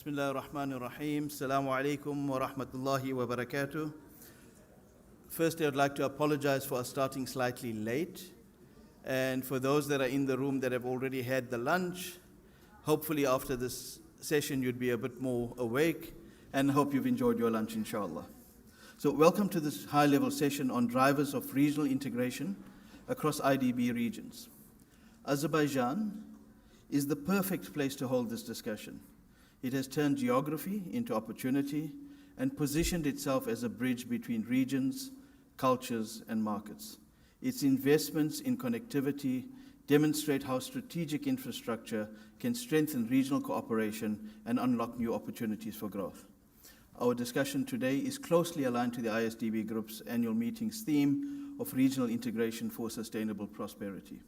Bismillah ar-Rahman ar-Rahim. Assalamu alaikum wa rahmatullahi wa barakatuh. Firstly, I'd like to apologize for us starting slightly late. And for those that are in the room that have already had the lunch, hopefully after this session you'd be a bit more awake and hope you've enjoyed your lunch, inshallah. So welcome to this high-level session on drivers of regional integration across IDB regions. Azerbaijan is the perfect place to hold this discussion. It has turned geography into opportunity and positioned itself as a bridge between regions, cultures, and markets. Its investments in connectivity demonstrate how strategic infrastructure can strengthen regional cooperation and unlock new opportunities for growth. Our discussion today is closely aligned to the IsDB Group's annual meeting's theme of regional integration for sustainable prosperity.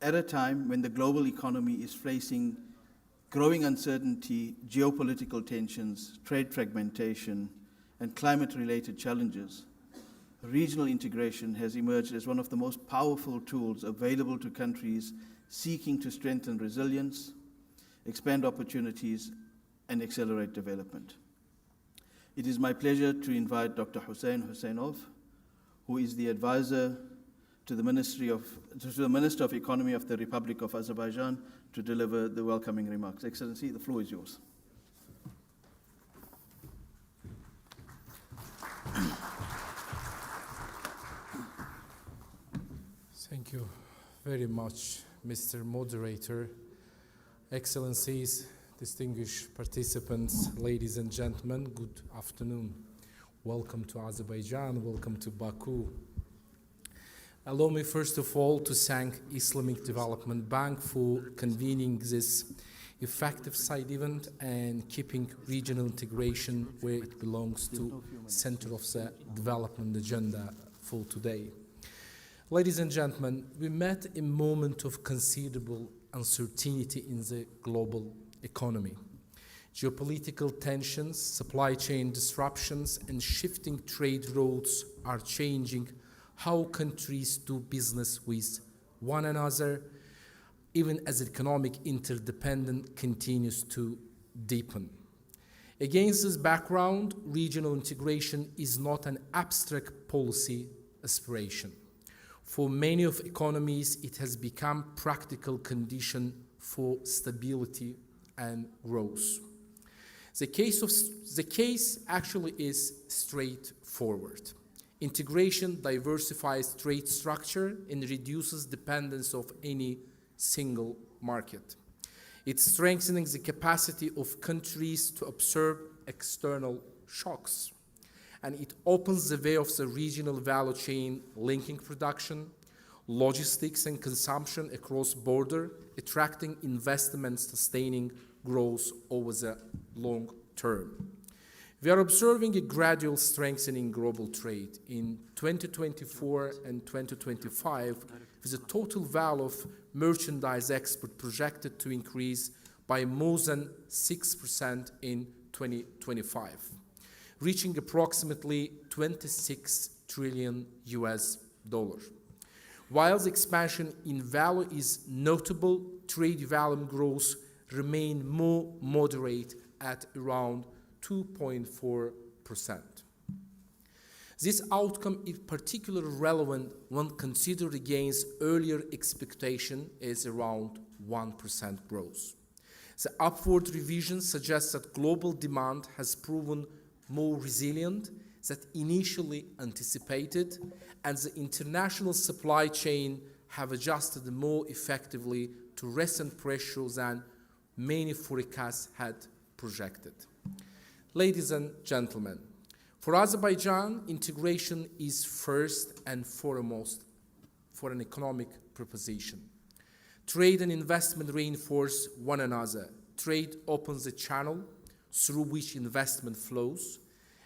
At a time when the global economy is facing growing uncertainty, geopolitical tensions, trade fragmentation, and climate-related challenges, regional integration has emerged as one of the most powerful tools available to countries seeking to strengthen resilience, expand opportunities, and accelerate development. It is my pleasure to invite Dr. Hussein Husseinov, who is the advisor to the Minister of Economy of the Republic of Azerbaijan, to deliver the welcoming remarks. Excellency, the floor is yours. Thank you very much, Mr. Moderator. Excellencies, distinguished participants, ladies and gentlemen, good afternoon. Welcome to Azerbaijan, welcome to Baku. Allow me first of all to thank Islamic Development Bank for convening this effective side event and keeping regional integration where it belongs to center of the development agenda for today. Ladies and gentlemen, we met a moment of considerable uncertainty in the global economy. Geopolitical tensions, supply chain disruptions, and shifting trade routes are changing how countries do business with one another, even as economic interdependence continues to deepen. Against this background, regional integration is not an abstract policy aspiration. For many of economies, it has become practical condition for stability and growth. The case actually is straightforward. Integration diversifies trade structure and reduces dependence of any single market. It strengthens the capacity of countries to absorb external shocks. And it opens the way of the regional value chain linking production, logistics, and consumption across border, attracting investment, sustaining growth over the long term. We are observing a gradual strengthening global trade. In 2024 and 2025, with the total value of merchandise export projected to increase by more than 6% in 2025, reaching approximately $26 trillion. While the expansion in value is notable, trade volume growth remains more moderate at around 2.4%. This outcome is particularly relevant when considered against earlier expectation as around 1% growth. The upward revision suggests that global demand has proven more resilient than initially anticipated, and the international supply chain have adjusted more effectively to recent pressures than many forecasts had projected. Ladies and gentlemen, for Azerbaijan, integration is first and foremost for an economic proposition. Trade and investment reinforce one another. Trade opens a channel through which investment flows,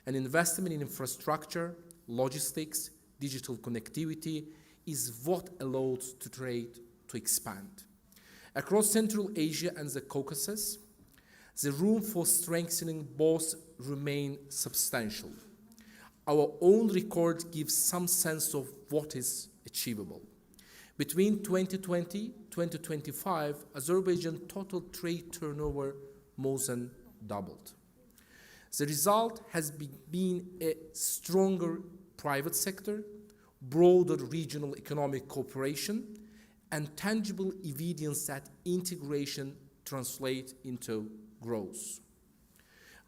and investment in infrastructure, logistics, digital connectivity is what allows to trade to expand. Across Central Asia and the Caucasus, the room for strengthening both remain substantial. Our own record gives some sense of what is achievable. Between 2020 and 2025, Azerbaijan total trade turnover more than doubled. The result has been a stronger private sector, broader regional economic cooperation, and tangible evidence that integration translates into growth.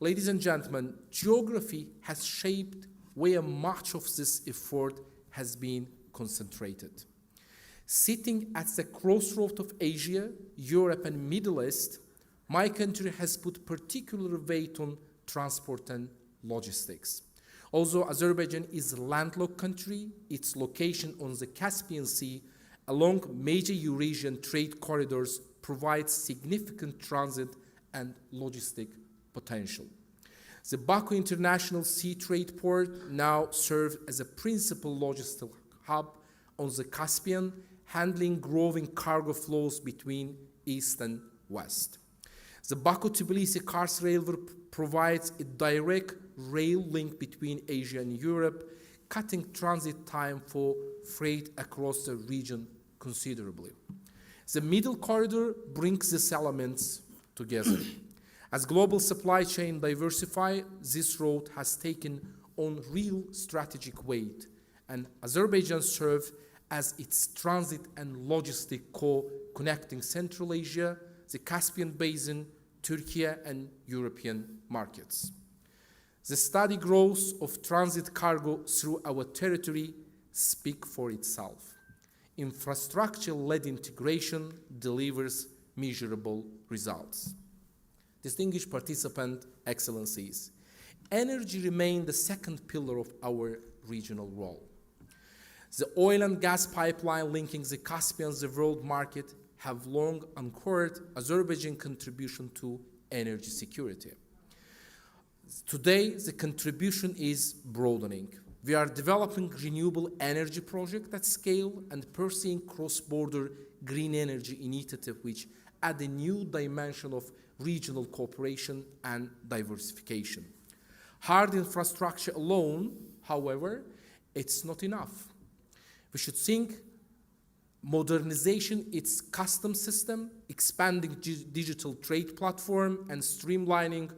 Ladies and gentlemen, geography has shaped where much of this effort has been concentrated. Sitting at the crossroads of Asia, Europe, and Middle East, my country has put particular weight on transport and logistics. Although Azerbaijan is a landlocked country, its location on the Caspian Sea along major Eurasian trade corridors provides significant transit and logistic potential. The Baku International Sea Trade Port now serves as a principal logistic hub on the Caspian, handling growing cargo flows between East and West. The Baku-Tbilisi-Kars Railway provides a direct rail link between Asia and Europe, cutting transit time for freight across the region considerably. The Middle Corridor brings these elements together. As global supply chain diversify, this road has taken on real strategic weight, and Azerbaijan serves as its transit and logistic core connecting Central Asia, the Caspian Basin, Turkey, and European markets. The steady growth of transit cargo through our territory speaks for itself. Infrastructure-led integration delivers measurable results. Distinguished participant, excellencies, energy remains the second pillar of our regional role. The oil and gas pipeline linking the Caspian and the world market have long anchored Azerbaijan's contribution to energy security. Today, the contribution is broadening. We are developing renewable energy projects at scale and pursuing cross-border green energy initiatives which add a new dimension of regional cooperation and diversification. Hard infrastructure alone, however, it's not enough. We should think modernization its customs system, expanding digital trade platform, and streamlining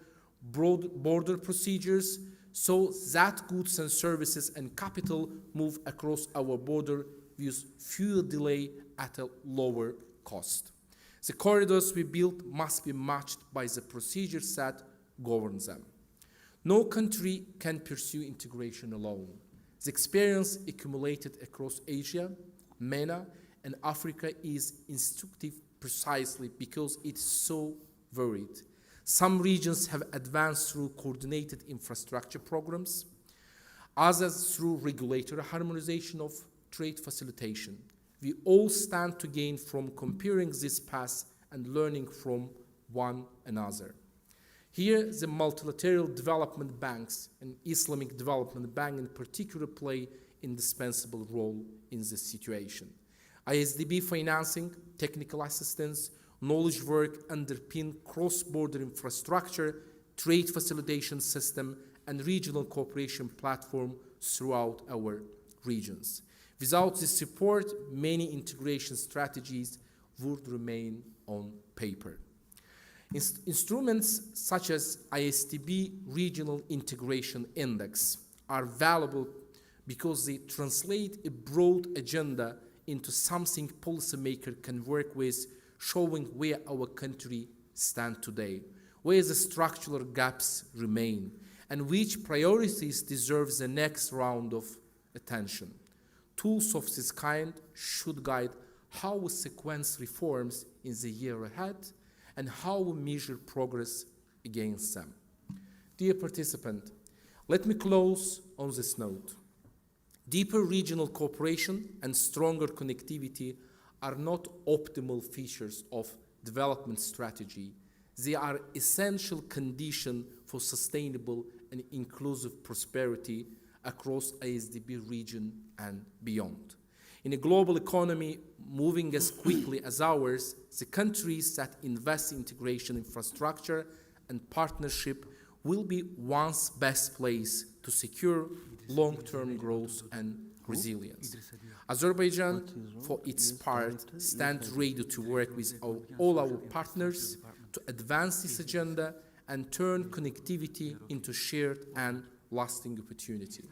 border procedures so that goods and services and capital move across our border with fewer delay at a lower cost. The corridors we build must be matched by the procedures that govern them. No country can pursue integration alone. The experience accumulated across Asia, MENA, and Africa is instructive precisely because it's so varied. Some regions have advanced through coordinated infrastructure programs, others through regulatory harmonization of trade facilitation. We all stand to gain from comparing these paths and learning from one another. Here, the multilateral development banks and Islamic Development Bank in particular play indispensable role in this situation. ISDB financing, technical assistance, knowledge work underpin cross-border infrastructure, trade facilitation system, and regional cooperation platform throughout our regions. Without this support, many integration strategies would remain on paper. Instruments such as ISDB Regional Integration Index are valuable because they translate a broad agenda into something policymakers can work with, showing where our country stands today, where the structural gaps remain, and which priorities deserve the next round of attention. Tools of this kind should guide how we sequence reforms in the year ahead and how we measure progress against them. Dear participant, let me close on this note. Deeper regional cooperation and stronger connectivity are not optimal features of development strategy. They are essential conditions for sustainable and inclusive prosperity across ISDB region and beyond. In a global economy moving as quickly as ours, the countries that invest in integration infrastructure and partnership will be one's best place to secure long-term growth and resilience. Azerbaijan, for its part, stands ready to work with all our partners, to advance this agenda and turn connectivity into shared and lasting opportunity.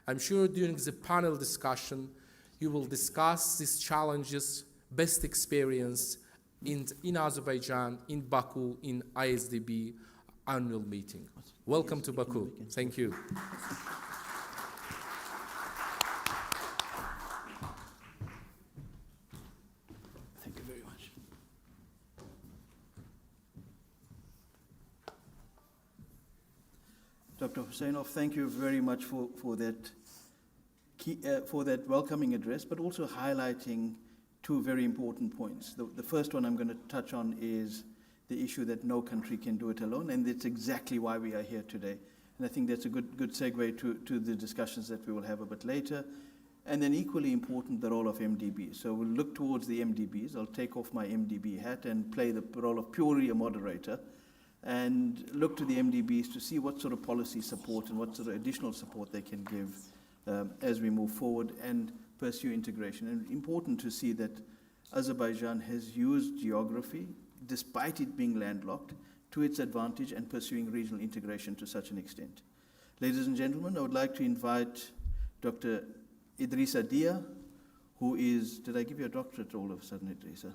I'm sure during the panel discussion, you will discuss these challenges, best experience in Azerbaijan, in Baku, in ISDB annual meeting. Welcome to Baku. Thank you. Thank you very much. Dr. Husseinov, thank you very much for that welcoming address, but also highlighting two very important points. The first one I'm going to touch on is the issue that no country can do it alone, and that's exactly why we are here today. And I think that's a good segue to the discussions that we will have a bit later. And then equally important, the role of MDB. So we'll look towards the MDBs. I'll take off my MDB hat and play the role of purely a moderator and look to the MDBs to see what sort of policy support and what sort of additional support they can give as we move forward and pursue integration. And important to see that Azerbaijan has used geography, despite it being landlocked, to its advantage and pursuing regional integration to such an extent. Ladies and gentlemen, I would like to invite Dr. Idrissa Dia, who is, did I give you a doctorate all of a sudden, Idrissa?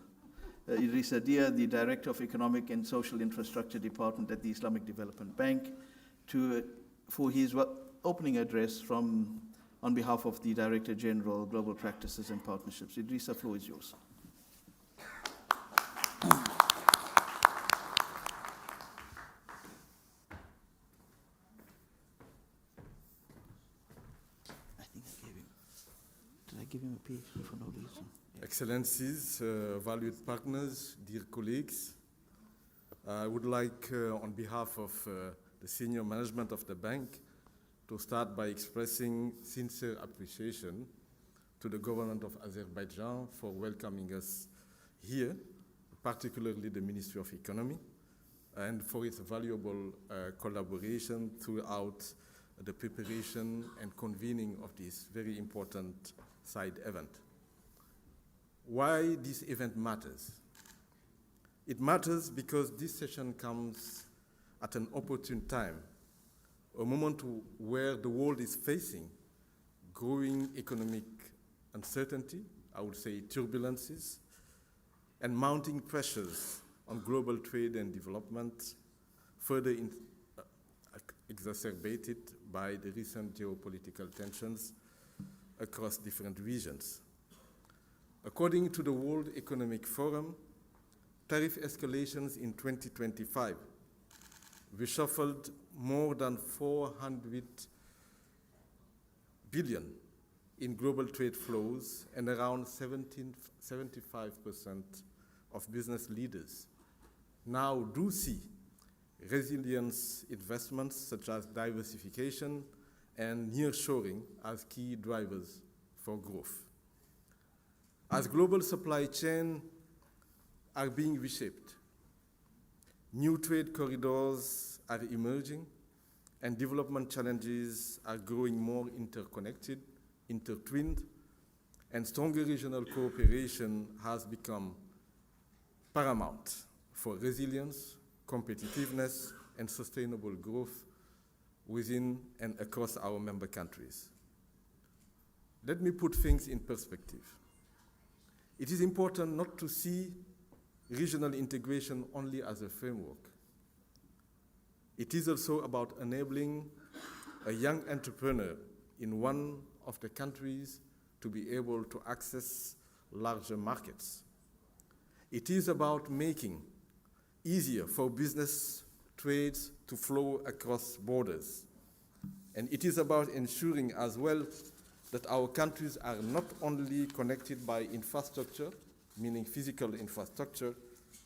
Idrissa Dia, the Director of Economic and Social Infrastructure Department at the Islamic Development Bank, for his opening address on behalf of the Director General, Global Practices and Partnerships. Idrissa, the floor is yours. Did I give him a PhD for no reason? Yeah. Excellencies, valued partners, dear colleagues, I would like, on behalf of the senior management of the bank, to start by expressing sincere appreciation to the government of Azerbaijan for welcoming us here, particularly the Ministry of Economy, and for its valuable collaboration throughout the preparation and convening of this very important side event. Why this event matters? It matters because this session comes at an opportune time, a moment where the world is facing growing economic uncertainty, I would say turbulences, and mounting pressures on global trade and development, further exacerbated by the recent geopolitical tensions across different regions. According to the World Economic Forum, tariff escalations in 2025 reshuffled more than 400 billion in global trade flows, and around 75% of business leaders now do see resilience investments such as diversification and nearshoring as key drivers for growth. As global supply chains are being reshaped, new trade corridors are emerging, and development challenges are growing more interconnected, intertwined, and stronger regional cooperation has become paramount for resilience, competitiveness, and sustainable growth within and across our member countries. Let me put things in perspective. It is important not to see regional integration only as a framework. It is also about enabling a young entrepreneur in one of the countries to be able to access larger markets. It is about making easier for business trades to flow across borders. And it is about ensuring as well that our countries are not only connected by infrastructure, meaning physical infrastructure,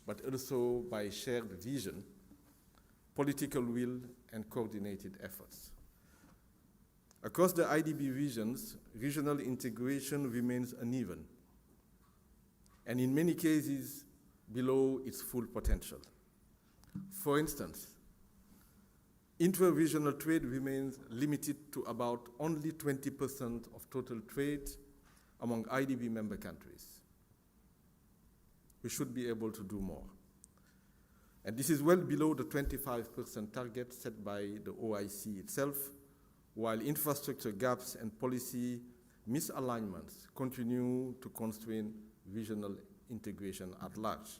but also by shared vision, political will, and coordinated efforts. Across the IDB regions, regional integration remains uneven, and in many cases, below its full potential. For instance, intra-regional trade remains limited to about only 20% of total trade among IDB member countries. We should be able to do more. And this is well below the 25% target set by the OIC itself, while infrastructure gaps and policy misalignments continue to constrain regional integration at large.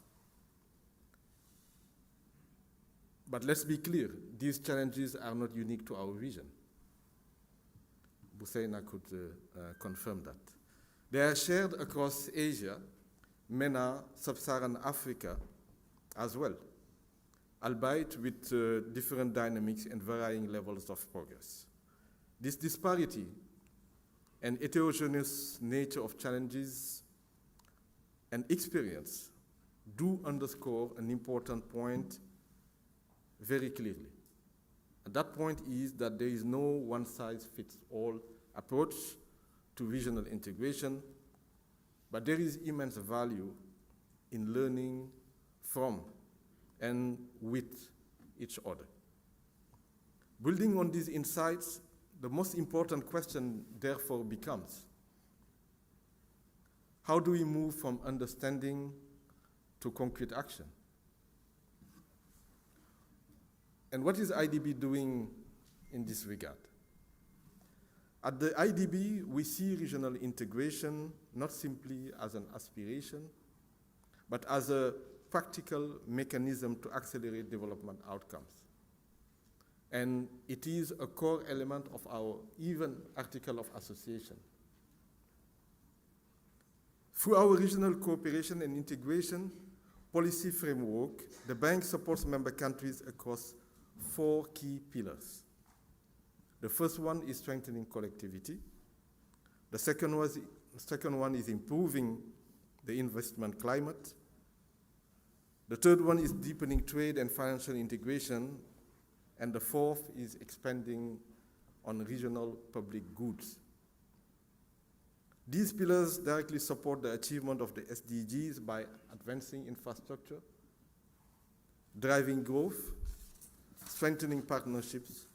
But let's be clear, these challenges are not unique to our region. Busaina could confirm that. They are shared across Asia, MENA, Sub-Saharan Africa as well, albeit with different dynamics and varying levels of progress. This disparity and heterogeneous nature of challenges and experience do underscore an important point very clearly. And that point is that there is no one-size-fits-all approach to regional integration, but there is immense value in learning from and with each other. Building on these insights, the most important question therefore becomes, how do we move from understanding to concrete action? And what is IDB doing in this regard? At the IDB, we see regional integration not simply as an aspiration, but as a practical mechanism to accelerate development outcomes. And it is a core element of our even Article of Association. Through our regional cooperation and integration policy framework, the bank supports member countries across 4 key pillars. The first one is strengthening connectivity. The second one is improving the investment climate. The third one is deepening trade and financial integration. And the fourth is expanding on regional public goods. These pillars directly support the achievement of the SDGs by advancing infrastructure, driving growth, strengthening partnerships,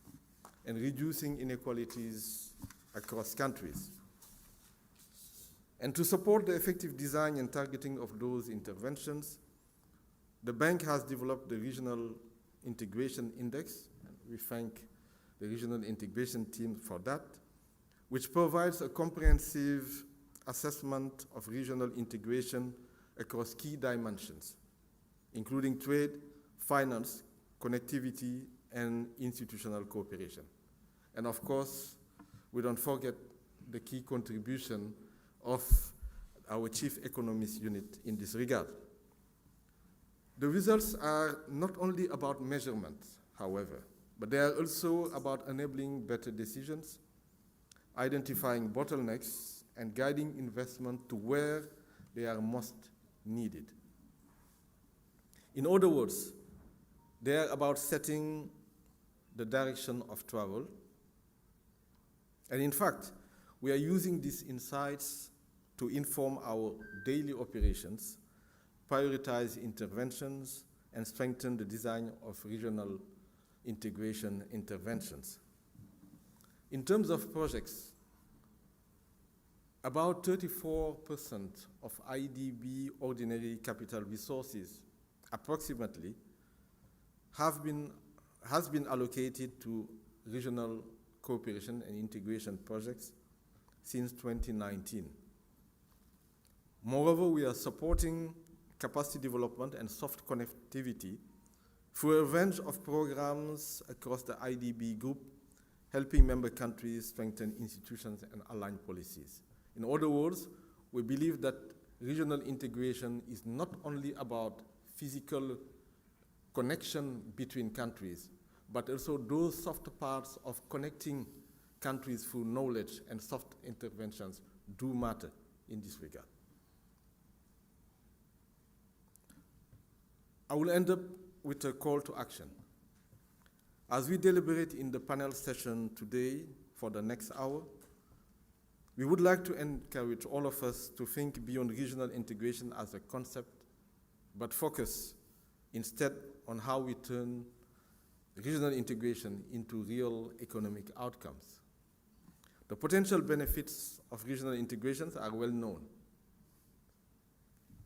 and reducing inequalities across countries. And to support the effective design and targeting of those interventions, the bank has developed the Regional Integration Index, and we thank the Regional Integration team for that, which provides a comprehensive assessment of regional integration across key dimensions, including trade, finance, connectivity, and institutional cooperation. And of course, we don't forget the key contribution of our Chief Economist unit in this regard. The results are not only about measurement, however, but they are also about enabling better decisions, identifying bottlenecks, and guiding investment to where they are most needed. In other words, they are about setting the direction of travel. And in fact, we are using these insights to inform our daily operations, prioritize interventions, and strengthen the design of regional integration interventions. In terms of projects, about 34% of IDB ordinary capital resources, approximately, has been allocated to regional cooperation and integration projects since 2019. Moreover, we are supporting capacity development and soft connectivity through a range of programs across the IDB group, helping member countries strengthen institutions and align policies. In other words, we believe that regional integration is not only about physical connection between countries, but also those soft parts of connecting countries through knowledge and soft interventions do matter in this regard. I will end up with a call to action. As we deliberate in the panel session today for the next hour, we would like to encourage all of us to think beyond regional integration as a concept, but focus instead on how we turn regional integration into real economic outcomes. The potential benefits of regional integrations are well known.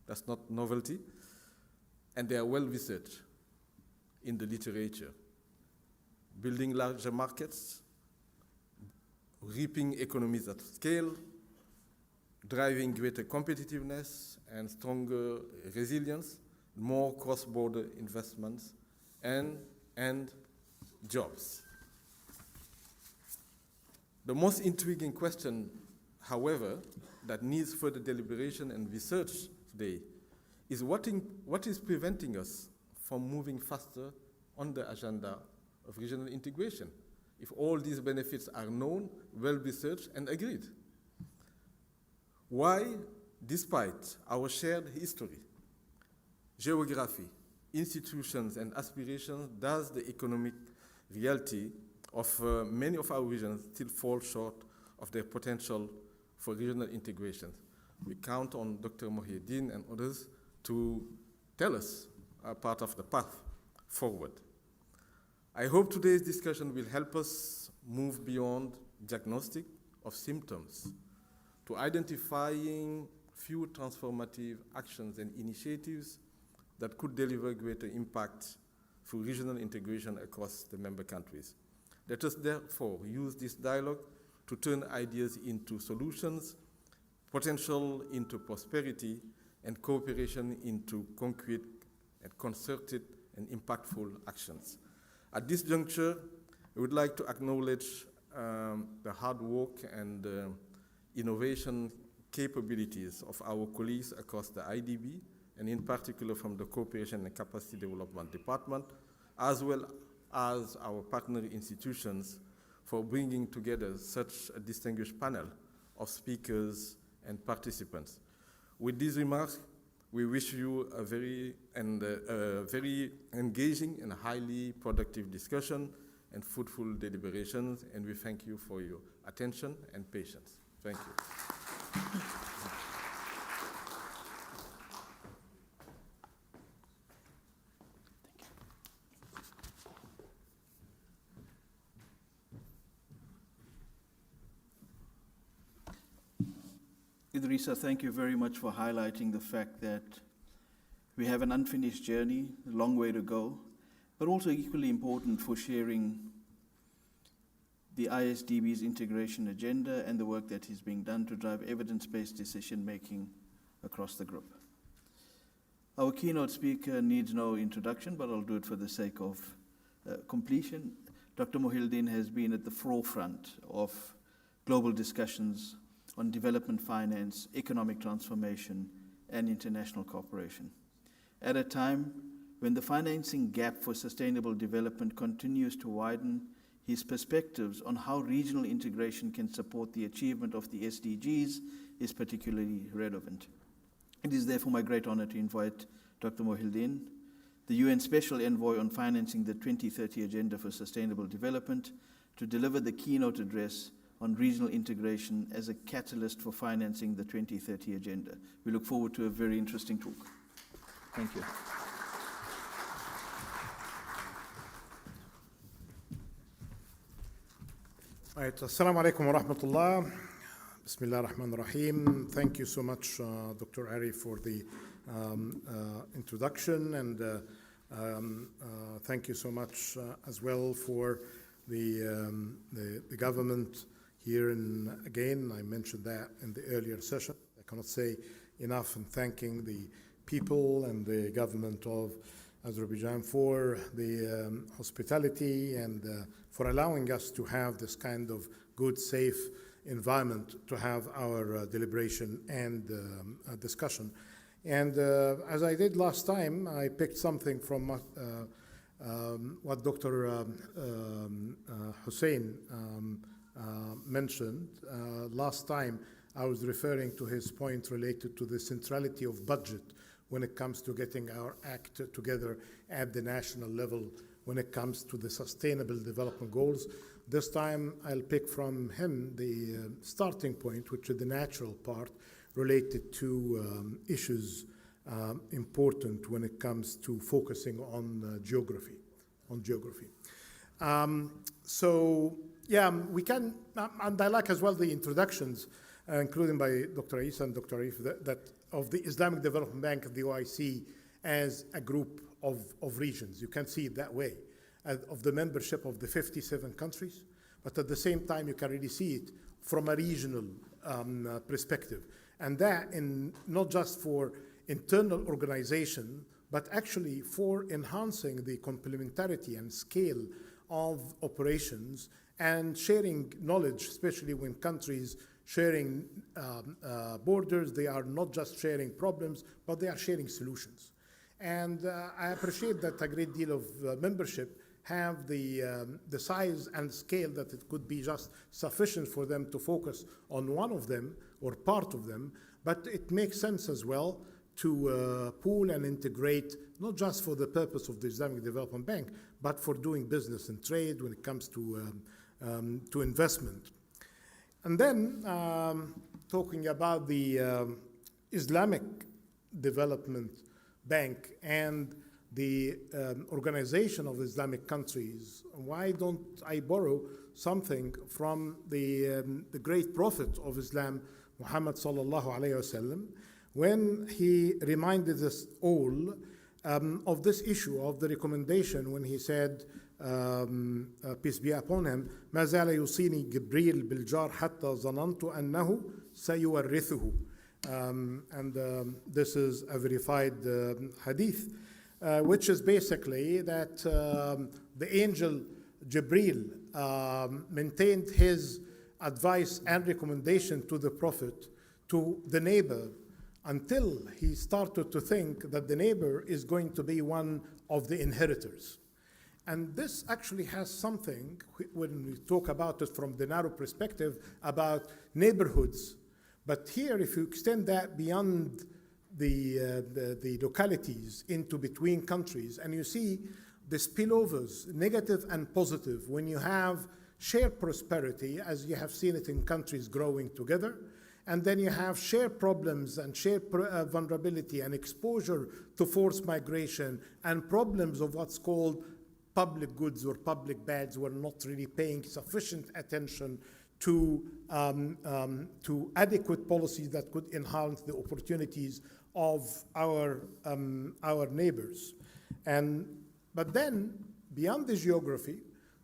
That's not novelty, and they are well researched. in the literature. Building larger markets, reaping economies at scale, driving greater competitiveness and stronger resilience, more cross-border investments, and jobs. The most intriguing question, however, that needs further deliberation and research today is what is preventing us from moving faster on the agenda of regional integration, if all these benefits are known, well-researched, and agreed? Why, despite our shared history, geography, institutions, and aspirations, does the economic reality of many of our regions still fall short of their potential for regional integration? We count on Dr. Mohieddin and others to tell us a part of the path forward. I hope today's discussion will help us move beyond diagnostic of symptoms to identifying few transformative actions and initiatives that could deliver greater impact through regional integration across the member countries. Let us therefore use this dialogue to turn ideas into solutions, potential into prosperity, and cooperation into concrete and concerted and impactful actions. At this juncture, I would like to acknowledge the hard work and innovation capabilities of our colleagues across the IDB, and in particular from the Cooperation and Capacity Development Department, as well as our partner institutions, for bringing together such a distinguished panel of speakers and participants. With these remarks, we wish you a very engaging and highly productive discussion and fruitful deliberations, and we thank you for your attention and patience. Thank you. Idrissa, thank you very much for highlighting the fact that we have an unfinished journey, a long way to go, but also equally important for sharing the ISDB's integration agenda and the work that is being done to drive evidence-based decision-making across the group. Our keynote speaker needs no introduction, but I'll do it for the sake of completion. Dr. Mohieddin has been at the forefront of global discussions on development finance, economic transformation, and international cooperation. At a time when the financing gap for sustainable development continues to widen, his perspectives on how regional integration can support the achievement of the SDGs is particularly relevant. It is therefore my great honor to invite Dr. Mohieddin, the UN Special Envoy on Financing the 2030 Agenda for Sustainable Development, to deliver the keynote address on regional integration as a catalyst for financing the 2030 Agenda. We look forward to a very interesting talk. Thank you. Right. Assalamu alaikum wa rahmatullah. Bismillah ar-Rahman ar-Rahim. Thank you so much, Dr. Ari, for the introduction, and thank you so much as well for the government here. And again, I mentioned that in the earlier session. I cannot say enough in thanking the people and the government of Azerbaijan for the hospitality and for allowing us to have this kind of good, safe environment to have our deliberation and discussion. And as I did last time, I picked something from what Dr. Hussein mentioned. Last time, I was referring to his point related to the centrality of budget when it comes to getting our act together at the national level when it comes to the sustainable development goals. This time, I'll pick from him the starting point, which is the natural part related to issues important when it comes to focusing on geography. So, yeah, we can, and I like as well the introductions, including by Dr. Isa and Dr. Arif, that of the Islamic Development Bank of the OIC as a group of regions. You can see it that way, of the membership of the 57 countries, but at the same time, you can really see it from a regional perspective. And that not just for internal organization, but actually for enhancing the complementarity and scale of operations and sharing knowledge, especially when countries sharing borders, they are not just sharing problems, but they are sharing solutions. And I appreciate that a great deal of membership have the size and scale that it could be just sufficient for them to focus on one of them or part of them, but it makes sense as well to pool and integrate, not just for the purpose of the Islamic Development Bank, but for doing business and trade when it comes to investment. And then talking about the Islamic Development Bank and the organization of Islamic countries, why don't I borrow something from the great prophet of Islam, Muhammad sallallahu alayhi wasallam, when he reminded us all of this issue of the recommendation when he said, peace be upon him, ما زال يوصيني جبريل بالجار حتى ظننت أنه سيورثه. And this is a verified hadith, which is basically that the angel Jibril maintained his advice and recommendation to the prophet, to the neighbor, until he started to think that the neighbor is going to be one of the inheritors. And this actually has something, when we talk about it from the narrow perspective, about neighborhoods. But here, if you extend that beyond the localities into between countries, and you see the spillovers, negative and positive, when you have shared prosperity, as you have seen it in countries growing together, and then you have shared problems and shared vulnerability and exposure to forced migration and problems of what's called public goods or public bads who are not really paying sufficient attention to adequate policies that could enhance the opportunities of our neighbors. But then, beyond the geography,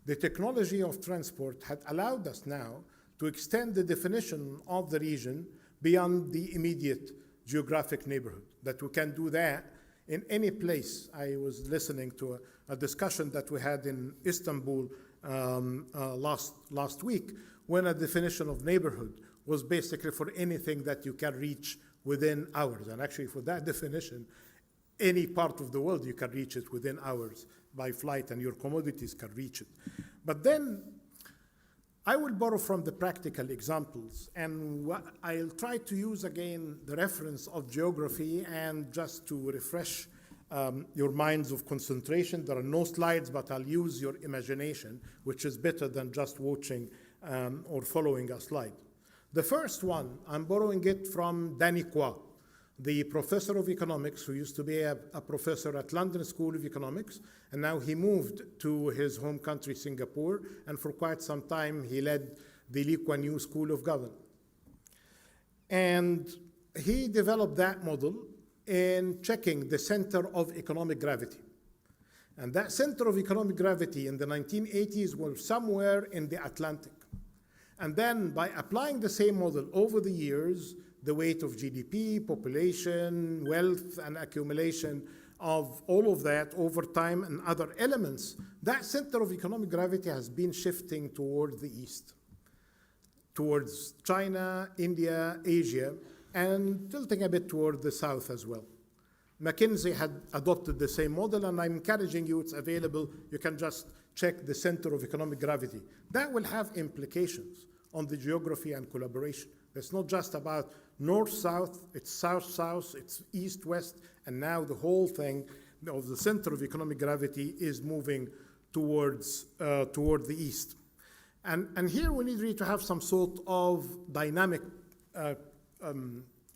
the technology of transport had allowed us now to extend the definition of the region beyond the immediate geographic neighborhood, that we can do that in any place. I was listening to a discussion that we had in Istanbul last week, when a definition of neighborhood was basically for anything that you can reach within hours. And actually, for that definition, any part of the world you can reach it within hours by flight, and your commodities can reach it. But then I will borrow from the practical examples, and I'll try to use again the reference of geography, and just to refresh your minds of concentration. There are no slides, but I'll use your imagination, which is better than just watching or following a slide. The first one, I'm borrowing it from Danny Kwa, the professor of economics who used to be a professor at London School of Economics, and now he moved to his home country, Singapore, and for quite some time he led the Lee Kuan Yew School of Government. And he developed that model in checking the center of economic gravity. And that center of economic gravity in the 1980s was somewhere in the Atlantic. And then by applying the same model over the years, the weight of GDP, population, wealth, and accumulation of all of that over time and other elements, that center of economic gravity has been shifting towards the east, towards China, India, Asia, and tilting a bit toward the south as well. McKinsey had adopted the same model, and I'm encouraging you, it's available. You can just check the center of economic gravity. That will have implications on the geography and collaboration. It's not just about north-south, it's south-south, it's east-west, and now the whole thing of the center of economic gravity is moving towards toward the east. And here we need really to have some sort of dynamic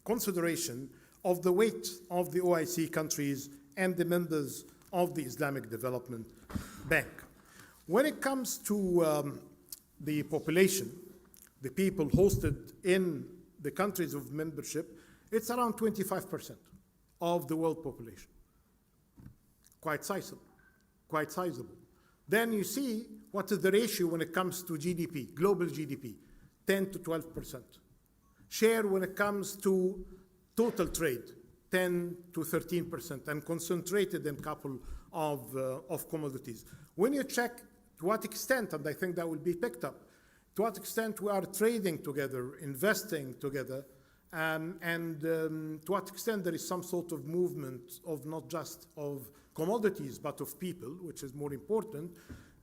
consideration of the weight of the OIC countries and the members of the Islamic Development Bank. When it comes to the population, the people hosted in the countries of membership, it's around 25% of the world population. quite sizable. Then you see what is the ratio when it comes to GDP, global GDP, 10 to 12%. Share when it comes to total trade, 10 to 13%, and concentrated in a couple of commodities. When you check to what extent, and I think that will be picked up, to what extent we are trading together, investing together, and to what extent there is some sort of movement of not just of commodities, but of people, which is more important,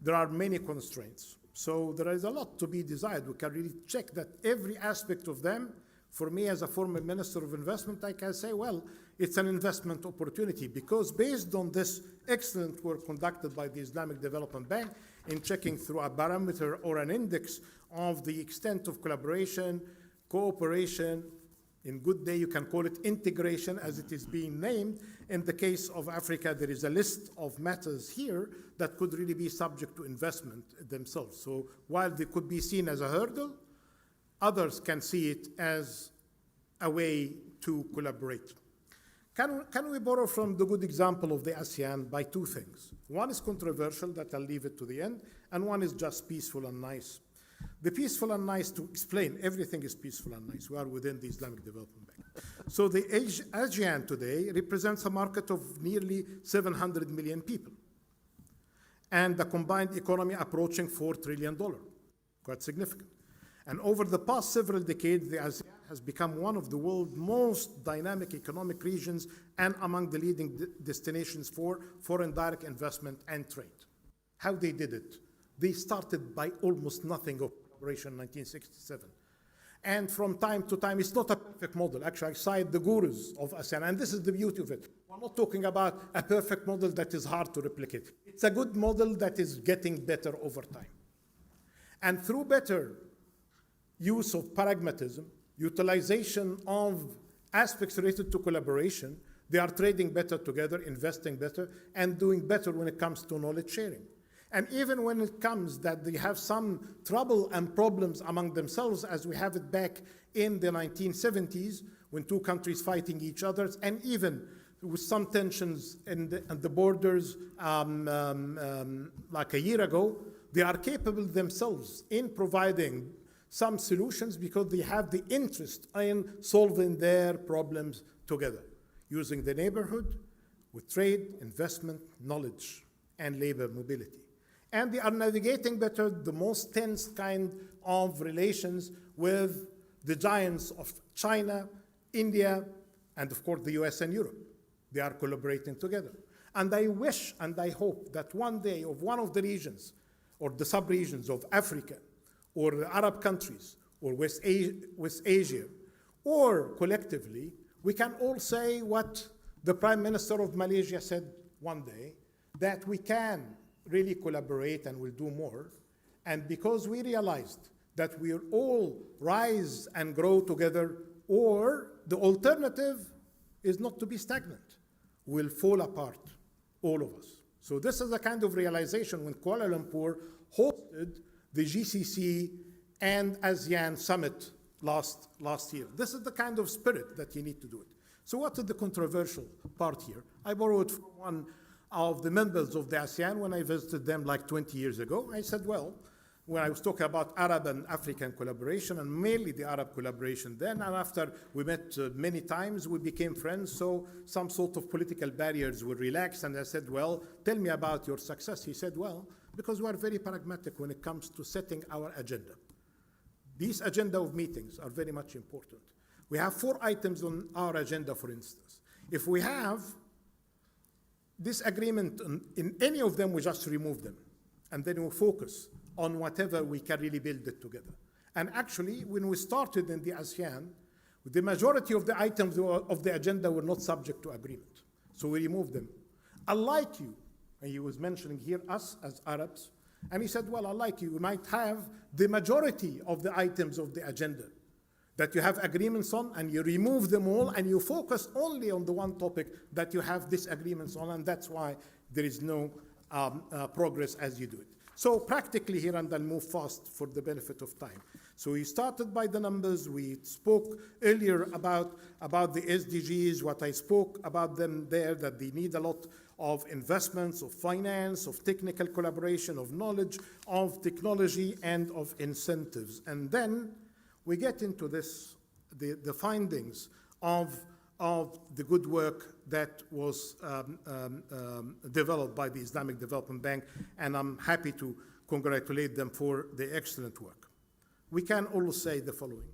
there are many constraints. So there is a lot to be desired. We can really check that every aspect of them. For me, as a former Minister of Investment, I can say, well, it's an investment opportunity, because based on this excellent work conducted by the Islamic Development Bank in checking through a parameter or an index of the extent of collaboration, cooperation, in good day you can call it integration as it is being named. In the case of Africa, there is a list of matters here that could really be subject to investment themselves. So while they could be seen as a hurdle, others can see it as a way to collaborate. Can we borrow from the good example of the ASEAN by two things? One is controversial, that I'll leave it to the end, and one is just peaceful and nice. The peaceful and nice, to explain, everything is peaceful and nice. We are within the Islamic Development Bank. So the ASEAN today represents a market of nearly 700 million people and a combined economy approaching $4 trillion, quite significant. And over the past several decades, the ASEAN has become one of the world's most dynamic economic regions and among the leading destinations for foreign direct investment and trade. How they did it? They started by almost nothing of collaboration in 1967. And from time to time, it's not a perfect model. Actually, I cite the gurus of ASEAN, and this is the beauty of it. We're not talking about a perfect model that is hard to replicate. It's a good model that is getting better over time. And through better use of pragmatism, utilization of aspects related to collaboration, they are trading better together, investing better, and doing better when it comes to knowledge sharing. And even when it comes that they have some trouble and problems among themselves, as we have it back in the 1970s, when two countries fighting each other, and even with some tensions in the borders like a year ago, they are capable themselves in providing some solutions because they have the interest in solving their problems together, using the neighborhood with trade, investment, knowledge, and labor mobility. And they are navigating better the most tense kind of relations with the giants of China, India, and of course the US and Europe. They are collaborating together. And I wish and I hope that one day of one of the regions or the sub-regions of Africa or the Arab countries or West Asia, or collectively, we can all say what the Prime Minister of Malaysia said one day, that we can really collaborate and will do more. And because we realized that we all rise and grow together, or the alternative is not to be stagnant, we'll fall apart, all of us. So this is a kind of realization when Kuala Lumpur hosted the GCC and ASEAN summit last year. This is the kind of spirit that you need to do it. So what is the controversial part here? I borrowed from one of the members of the ASEAN when I visited them like 20 years ago. I said, well, when I was talking about Arab and African collaboration, and mainly the Arab collaboration then, and after we met many times, we became friends, so some sort of political barriers were relaxed, and I said, well, tell me about your success. He said, well, because we are very pragmatic when it comes to setting our agenda. These agenda of meetings are very much important. We have 4 items on our agenda, for instance. If we have disagreement in any of them, we just remove them. And then we focus on whatever we can really build it together. And actually, when we started in the ASEAN, the majority of the items of the agenda were not subject to agreement. So we removed them. Unlike you, and he was mentioning here us as Arabs, and he said, well, unlike you, we might have the majority of the items of the agenda that you have agreements on, and you remove them all, and you focus only on the one topic that you have disagreements on, and that's why there is no progress as you do it. So practically here, and I'll move fast for the benefit of time. So we started by the numbers. We spoke earlier about the SDGs, what I spoke about them there, that they need a lot of investments, of finance, of technical collaboration, of knowledge, of technology, and of incentives. And then we get into this, the findings of the good work that was developed by the Islamic Development Bank, and I'm happy to congratulate them for the excellent work. We can also say the following.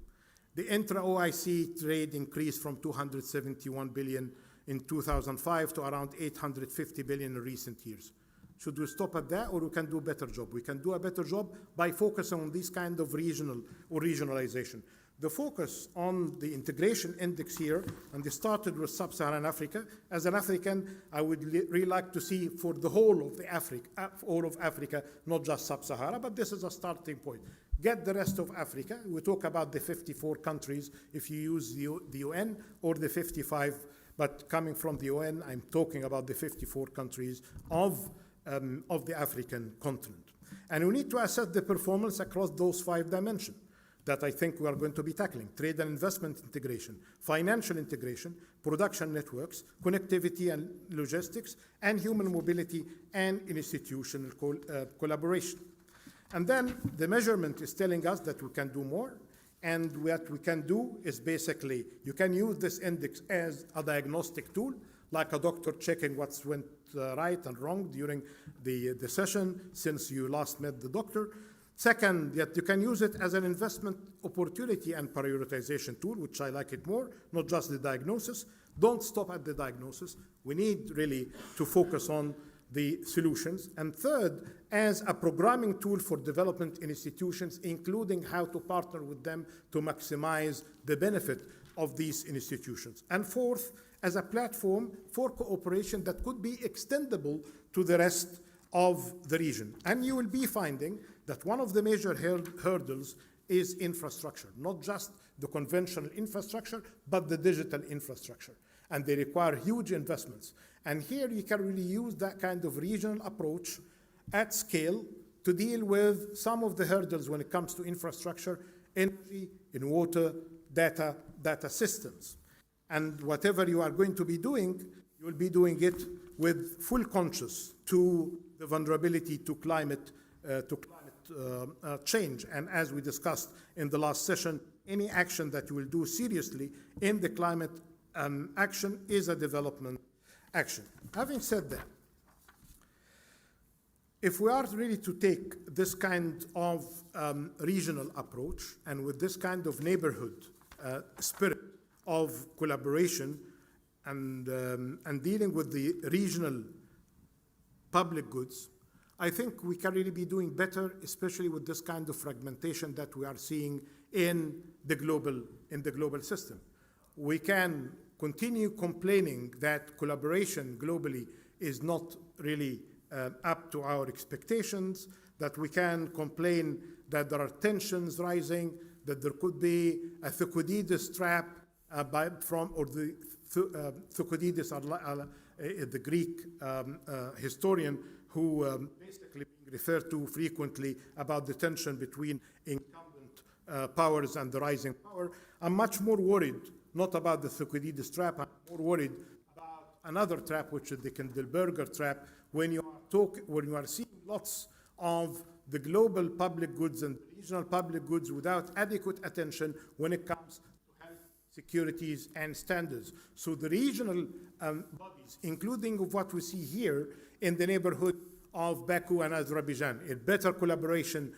The intra-OIC trade increased from 271 billion in 2005 to around 850 billion in recent years. Should we stop at that, or we can do a better job? We can do a better job by focusing on this kind of regional or regionalization. The focus on the integration index here, and they started with sub-Saharan Africa. As an African, I would really like to see for the whole of Africa, not just sub-Sahara, but this is a starting point. Get the rest of Africa. We talk about the 54 countries if you use the UN, or the 55, but coming from the UN, I'm talking about the 54 countries of the African continent. And we need to assess the performance across those 5 dimensions that I think we are going to be tackling: trade and investment integration, financial integration, production networks, connectivity and logistics, and human mobility and institutional collaboration. And then the measurement is telling us that we can do more, and what we can do is basically, you can use this index as a diagnostic tool, like a doctor checking what's went right and wrong during the session since you last met the doctor. Second, that you can use it as an investment opportunity and prioritization tool, which I like it more, not just the diagnosis. Don't stop at the diagnosis. We need really to focus on the solutions. And third, as a programming tool for development institutions, including how to partner with them to maximize the benefit of these institutions. And fourth, as a platform for cooperation that could be extendable to the rest of the region. And you will be finding that one of the major hurdles is infrastructure, not just the conventional infrastructure, but the digital infrastructure. And they require huge investments. And here you can really use that kind of regional approach at scale to deal with some of the hurdles when it comes to infrastructure, energy, in water, data systems. And whatever you are going to be doing, you will be doing it with full conscious to the vulnerability to climate change. And as we discussed in the last session, any action that you will do seriously in the climate action is a development action. Having said that, if we are really to take this kind of regional approach, and with this kind of neighborhood spirit of collaboration and dealing with the regional public goods, I think we can really be doing better, especially with this kind of fragmentation that we are seeing in the global system. We can continue complaining that collaboration globally is not really up to our expectations, that we can complain that there are tensions rising, that there could be a Thucydides trap Thucydides, the Greek historian, who basically being referred to frequently about the tension between incumbent powers and the rising power. I'm much more worried, not about the Thucydides trap, I'm more worried about another trap, which is the Kindleberger trap, when you are seeing lots of the global public goods and regional public goods without adequate attention when it comes to health, securities, and standards. So the regional bodies, including what we see here in the neighborhood of Baku and Azerbaijan, a better collaboration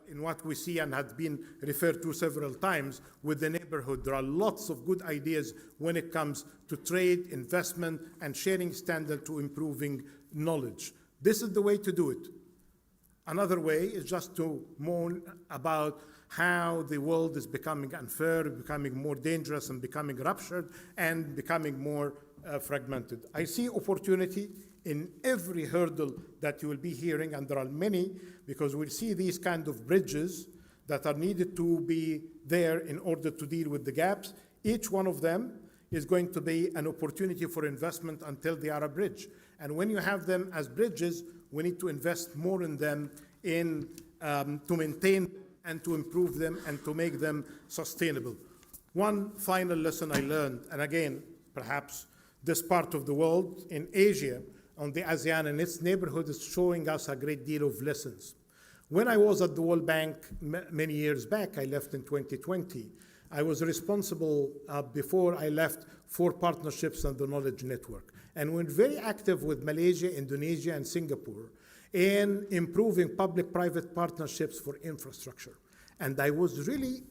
in what we see and has been referred to several times with the neighborhood. There are lots of good ideas when it comes to trade, investment, and sharing standards to improving knowledge. This is the way to do it. Another way is just to moan about how the world is becoming unfair, becoming more dangerous, and becoming ruptured, and becoming more fragmented. I see opportunity in every hurdle that you will be hearing, and there are many, because we'll see these kind of bridges that are needed to be there in order to deal with the gaps. Each one of them is going to be an opportunity for investment until they are a bridge. And when you have them as bridges, we need to invest more in them to maintain and to improve them and to make them sustainable. One final lesson I learned, and again, perhaps this part of the world in Asia, on the ASEAN and its neighborhood is showing us a great deal of lessons. When I was at the World Bank many years back, I left in 2020, I was responsible before I left for partnerships and the knowledge network. And we're very active with Malaysia, Indonesia, and Singapore in improving public-private partnerships for infrastructure. And I was really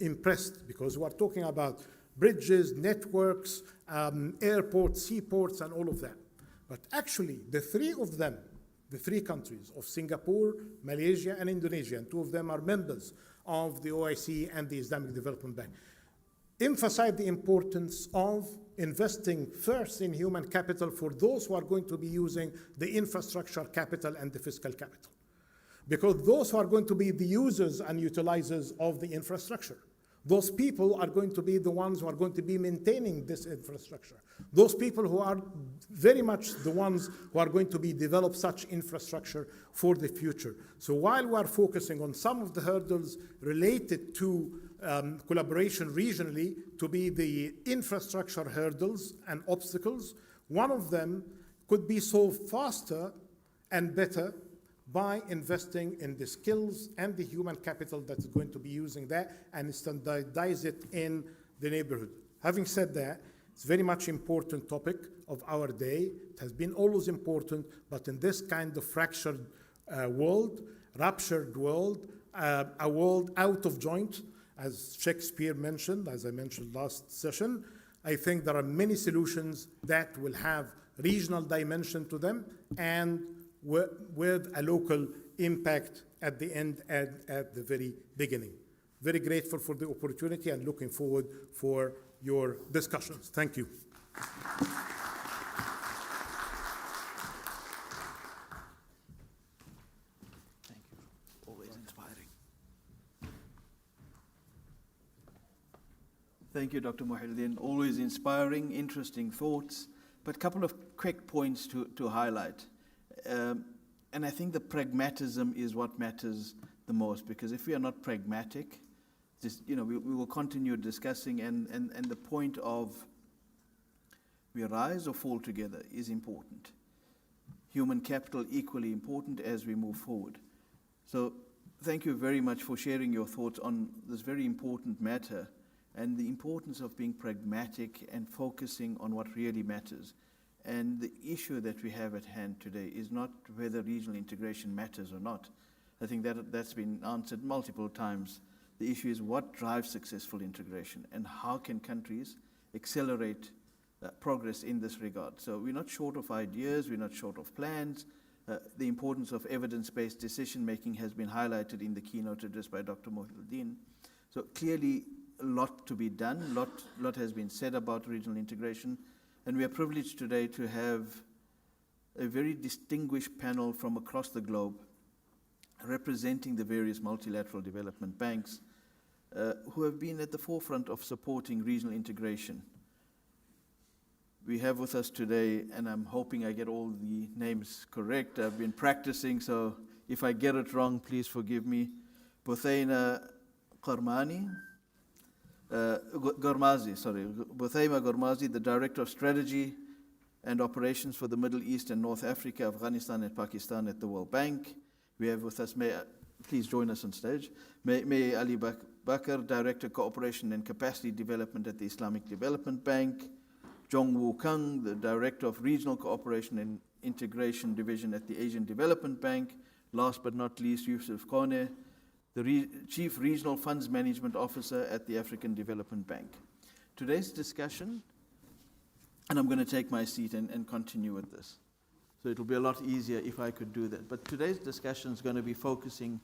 impressed because we're talking about bridges, networks, airports, seaports, and all of that. But actually, the three of them, the three countries of Singapore, Malaysia, and Indonesia, and two of them are members of the OIC and the Islamic Development Bank, emphasize the importance of investing first in human capital for those who are going to be using the infrastructure capital and the fiscal capital. Because those who are going to be the users and utilizers of the infrastructure, those people are going to be the ones who are going to be maintaining this infrastructure. Those people who are very much the ones who are going to be develop such infrastructure for the future. So while we are focusing on some of the hurdles related to collaboration regionally to be the infrastructure hurdles and obstacles, one of them could be solved faster and better by investing in the skills and the human capital that's going to be using that and standardize it in the neighborhood. Having said that, it's very much important topic of our day. It has been always important, but in this kind of fractured world, ruptured world, a world out of joint, as Shakespeare mentioned, as I mentioned last session, I think there are many solutions that will have regional dimension to them and with a local impact at the end and at the very beginning. Very grateful for the opportunity and looking forward for your discussions. Thank you. Thank you. Always inspiring. Thank you, Dr. Muhyiddin. Always inspiring, interesting thoughts, but a couple of quick points to highlight. And I think the pragmatism is what matters the most, because if we are not pragmatic, we will continue discussing, and the point of we rise or fall together is important. Human capital equally important as we move forward. So thank you very much for sharing your thoughts on this very important matter and the importance of being pragmatic and focusing on what really matters. And the issue that we have at hand today is not whether regional integration matters or not. I think that's been answered multiple times. The issue is what drives successful integration and how can countries accelerate progress in this regard. So we're not short of ideas, we're not short of plans. The importance of evidence-based decision-making has been highlighted in the keynote address by Dr. Muhyiddin. So clearly a lot to be done, lot has been said about regional integration. And we are privileged today to have a very distinguished panel from across the globe representing the various multilateral development banks who have been at the forefront of supporting regional integration. We have with us today, and I'm hoping I get all the names correct. I've been practicing, so if I get it wrong, please forgive me. Buthaina Gormazi, Buthaima Gormazi, the Director of Strategy and Operations for the Middle East and North Africa, Afghanistan and Pakistan at the World Bank. We have with us, please join us on stage, May Ali Bakr, Director Cooperation and Capacity Development at the Islamic Development Bank, Jong Woo Kang, the Director of Regional Cooperation and Integration Division at the Asian Development Bank. Last but not least, Yusuf Kone, the Chief Regional Funds Management Officer at the African Development Bank. Today's discussion, and I'm going to take my seat and continue with this. So it'll be a lot easier if I could do that. But today's discussion is going to be focusing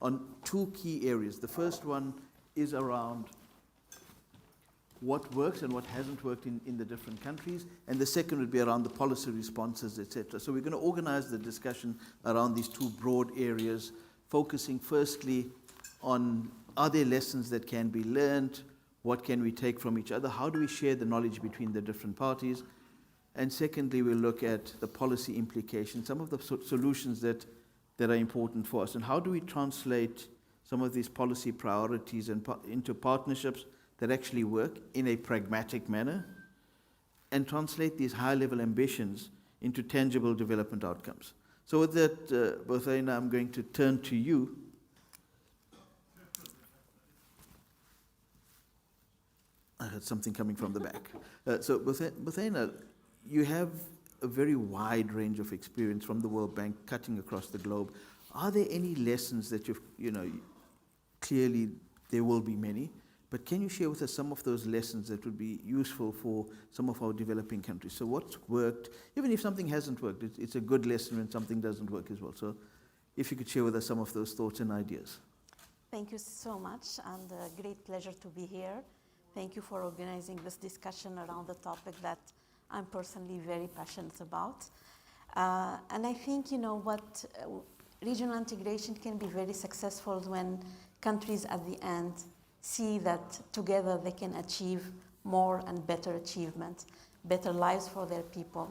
on two key areas. The first one is around what works and what hasn't worked in the different countries, and the second would be around the policy responses, etc. So we're going to organize the discussion around these two broad areas, focusing firstly on are there lessons that can be learned, what can we take from each other, how do we share the knowledge between the different parties, and secondly we'll look at the policy implications, some of the solutions that are important for us, and how do we translate some of these policy priorities and into partnerships that actually work in a pragmatic manner and translate these high-level ambitions into tangible development outcomes. So with that, Bothaina, I'm going to turn to you. I heard something coming from the back. So Bothaina, you have a very wide range of experience from the World Bank cutting across the globe. Are there any lessons that clearly there will be many, but can you share with us some of those lessons that would be useful for some of our developing countries? So what's worked, even if something hasn't worked, it's a good lesson when something doesn't work as well. So if you could share with us some of those thoughts and ideas. Thank you so much, and a great pleasure to be here. Thank you for organizing this discussion around the topic that I'm personally very passionate about. And I think, regional integration can be very successful when countries at the end see that together they can achieve more and better achievement, better lives for their people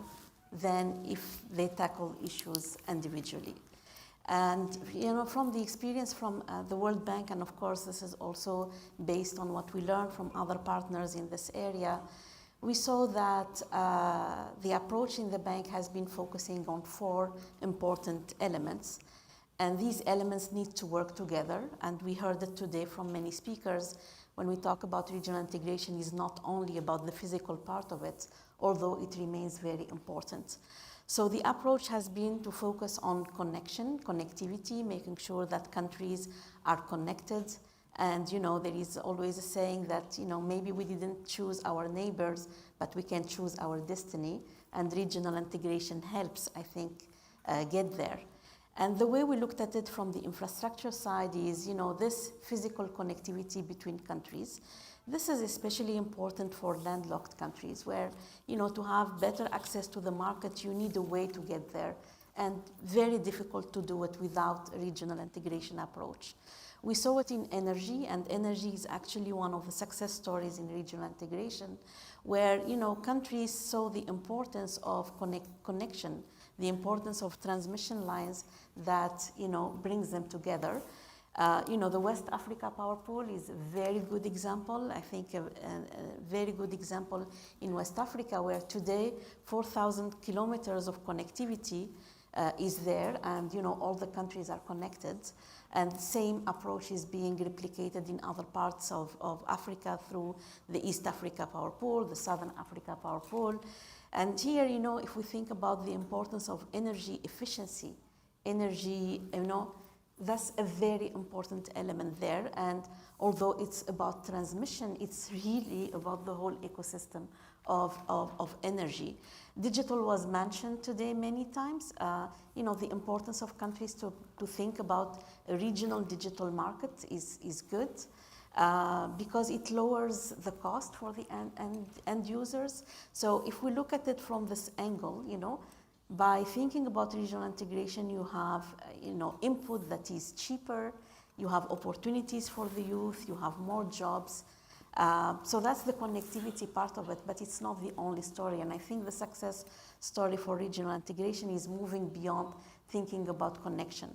than if they tackle issues individually. And from the experience from the World Bank, and of course this is also based on what we learned from other partners in this area, we saw that the approach in the bank has been focusing on 4 important elements. And these elements need to work together. And we heard it today from many speakers. When we talk about regional integration, is not only about the physical part of it, although it remains very important. So the approach has been to focus on connectivity, making sure that countries are connected. And there is always a saying that maybe we didn't choose our neighbors, but we can choose our destiny. And regional integration helps, I think, get there. And the way we looked at it from the infrastructure side is, this physical connectivity between countries. This is especially important for landlocked countries where, to have better access to the market, you need a way to get there, and very difficult to do it without a regional integration approach. We saw it in energy, and energy is actually one of the success stories in regional integration, where, countries saw the importance of connection, the importance of transmission lines that, brings them together. The West Africa Power Pool is a very good example. I think a very good example in West Africa, where today 4,000 kilometers of connectivity is there, and all the countries are connected. And the same approach is being replicated in other parts of Africa through the East Africa Power Pool, the Southern Africa Power Pool. And here, if we think about the importance of energy efficiency, that's a very important element there. And although it's about transmission, it's really about the whole ecosystem of energy. Digital was mentioned today many times. The importance of countries to think about a regional digital market is good. Because it lowers the cost for the end users. So if we look at it from this angle, by thinking about regional integration, you have, input that is cheaper, you have opportunities for the youth, you have more jobs. So that's the connectivity part of it, but it's not the only story. And I think the success story for regional integration is moving beyond thinking about connection.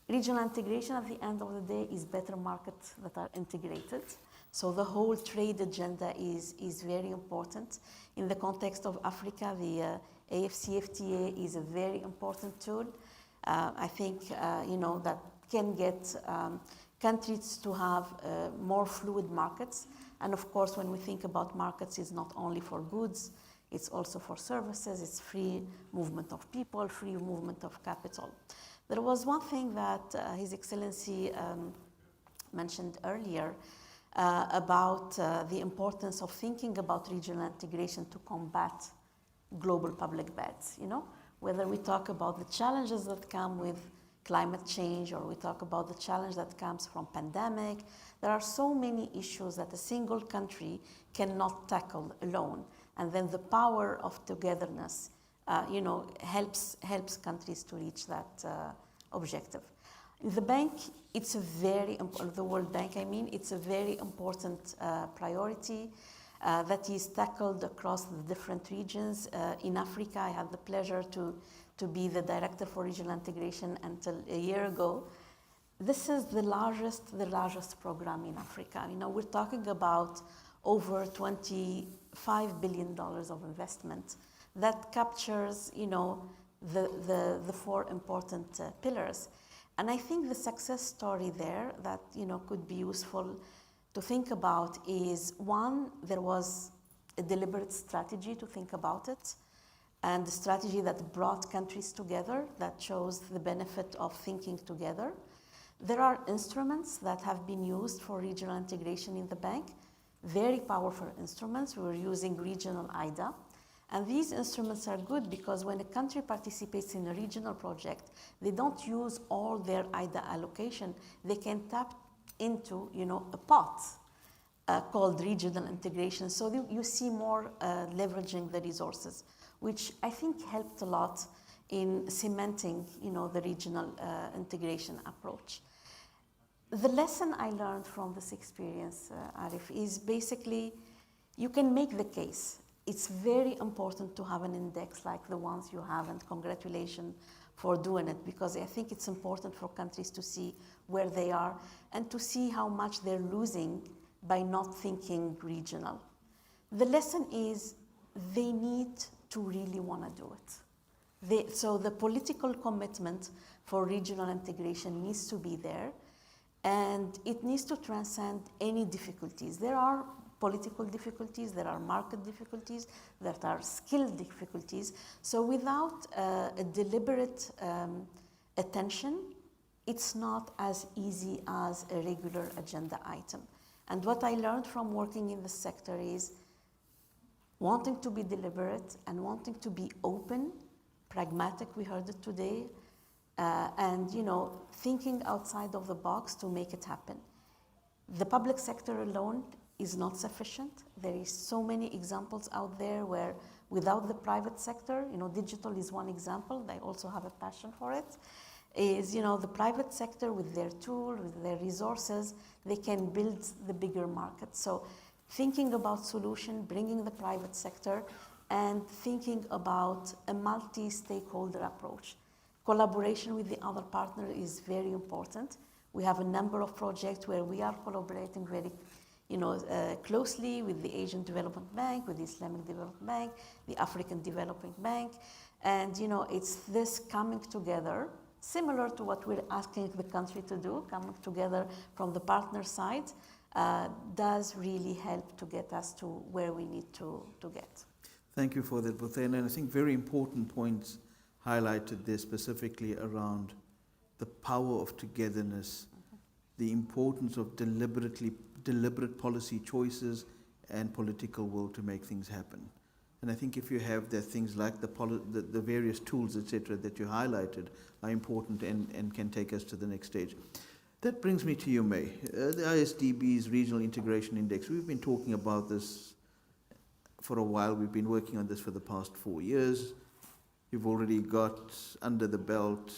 Regional integration at the end of the day is better markets that are integrated. So the whole trade agenda is very important. In the context of Africa, the AFCFTA is a very important tool. I think, that can get countries to have more fluid markets. And of course, when we think about markets, it's not only for goods, it's also for services, it's free movement of people, free movement of capital. There was one thing that His Excellency mentioned earlier about the importance of thinking about regional integration to combat global public beds. Whether we talk about the challenges that come with climate change, or we talk about the challenge that comes from pandemic, there are so many issues that a single country cannot tackle alone. And then the power of togetherness helps countries to reach that objective. In the bank, it's a very important, the World Bank, it's a very important priority that is tackled across the different regions. In Africa, I had the pleasure to be the director for regional integration until a year ago. this is the largest program in Africa. You know, we're talking about over $25 billion of investment that captures, you know, the four important pillars. And I think the success story there that, you know, could be useful to think about is, one, there was a deliberate strategy to think about it, and a strategy that brought countries together, that shows the benefit of thinking together. There are instruments that have been used for regional integration in the bank, very powerful instruments. We're using regional IDA. And these instruments are good because when a country participates in a regional project, they don't use all their IDA allocation. They can tap into, you know, a pot called regional integration. So you see more leveraging the resources, which I think helped a lot in cementing, you know, the regional integration approach. The lesson I learned from this experience, Arif, is basically you can make the case. It's very important to have an index like the ones you have, and congratulations for doing it, because I think it's important for countries to see where they are and to see how much they're losing by not thinking regional. The lesson is they need to really want to do it. So the political commitment for regional integration needs to be there, and it needs to transcend any difficulties. There are political difficulties, there are market difficulties, there are skill difficulties. So without a deliberate attention, it's not as easy as a regular agenda item. And what I learned from working in the sector is wanting to be deliberate and wanting to be open, pragmatic, we heard it today, and, you know, thinking outside of the box to make it happen. The public sector alone is not sufficient. There is so many examples out there where without the private sector, you know, digital is one example, I also have a passion for it, is, you know, the private sector with their tools, with their resources, they can build the bigger market. So thinking about solution, bringing the private sector, and thinking about a multi-stakeholder approach. Collaboration with the other partner is very important. We have a number of projects where we are collaborating very, you know, closely with the Asian Development Bank, with the Islamic Development Bank, the African Development Bank. And, you know, it's this coming together, similar to what we're asking the country to do, coming together from the partner side, does really help to get us to where we need to get. Thank you for that, Buthain. And I think very important points highlighted there specifically around the power of togetherness, the importance of deliberate policy choices and political will to make things happen. And I think if you have the things like the various tools, etc., that you highlighted are important and can take us to the next stage. That brings me to you, May. The ISDB's Regional Integration Index, we've been talking about this for a while. We've been working on this for the past 4 years. You've already got under the belt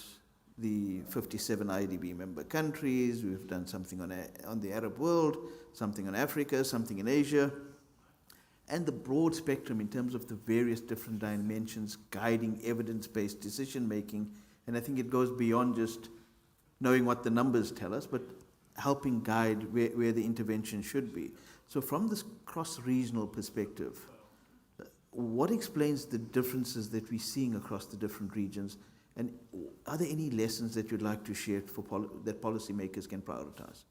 the 57 IDB member countries. We've done something on the Arab world, something on Africa, something in Asia, and the broad spectrum in terms of the various different dimensions guiding evidence-based decision-making. And I think it goes beyond just knowing what the numbers tell us, but helping guide where the intervention should be. So from this cross-regional perspective, what explains the differences that we're seeing across the different regions? And are there any lessons that you'd like to share that policymakers can prioritize?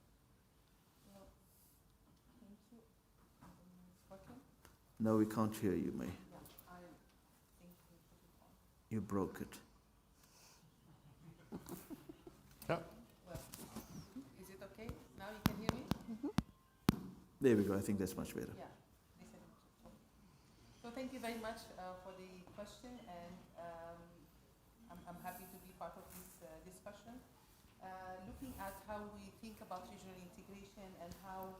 No, we can't hear you, May. You broke it. Yeah. Well, is it okay? Now you can hear me? There we go. I think that's much better. Yeah. Listen. So thank you very much for the question, and I'm happy to be part of this discussion. Looking at how we think about regional integration and how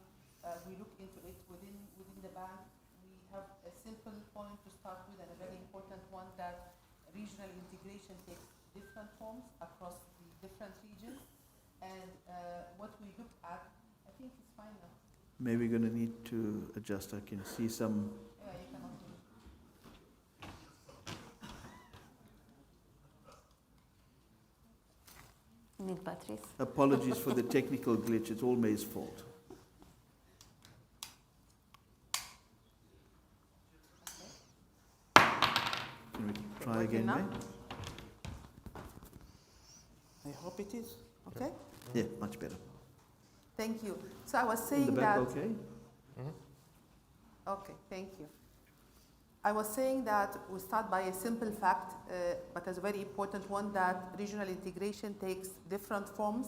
we look into it within the bank, we have a simple point to start with and a very important one, that regional integration takes different forms across the different regions. And what we look at, I think it's fine now. Maybe we're going to need to adjust. I can see some. Yeah, you cannot do it. mean, Patrice. Apologies for the technical glitch. It's all May's fault. Can we try again, now? May? I hope it is. Okay? Yeah, much better. Thank you. So I was In saying the back, that. okay? Okay, thank you. I was saying that we start by a simple fact, but as a very important one, that regional integration takes different forms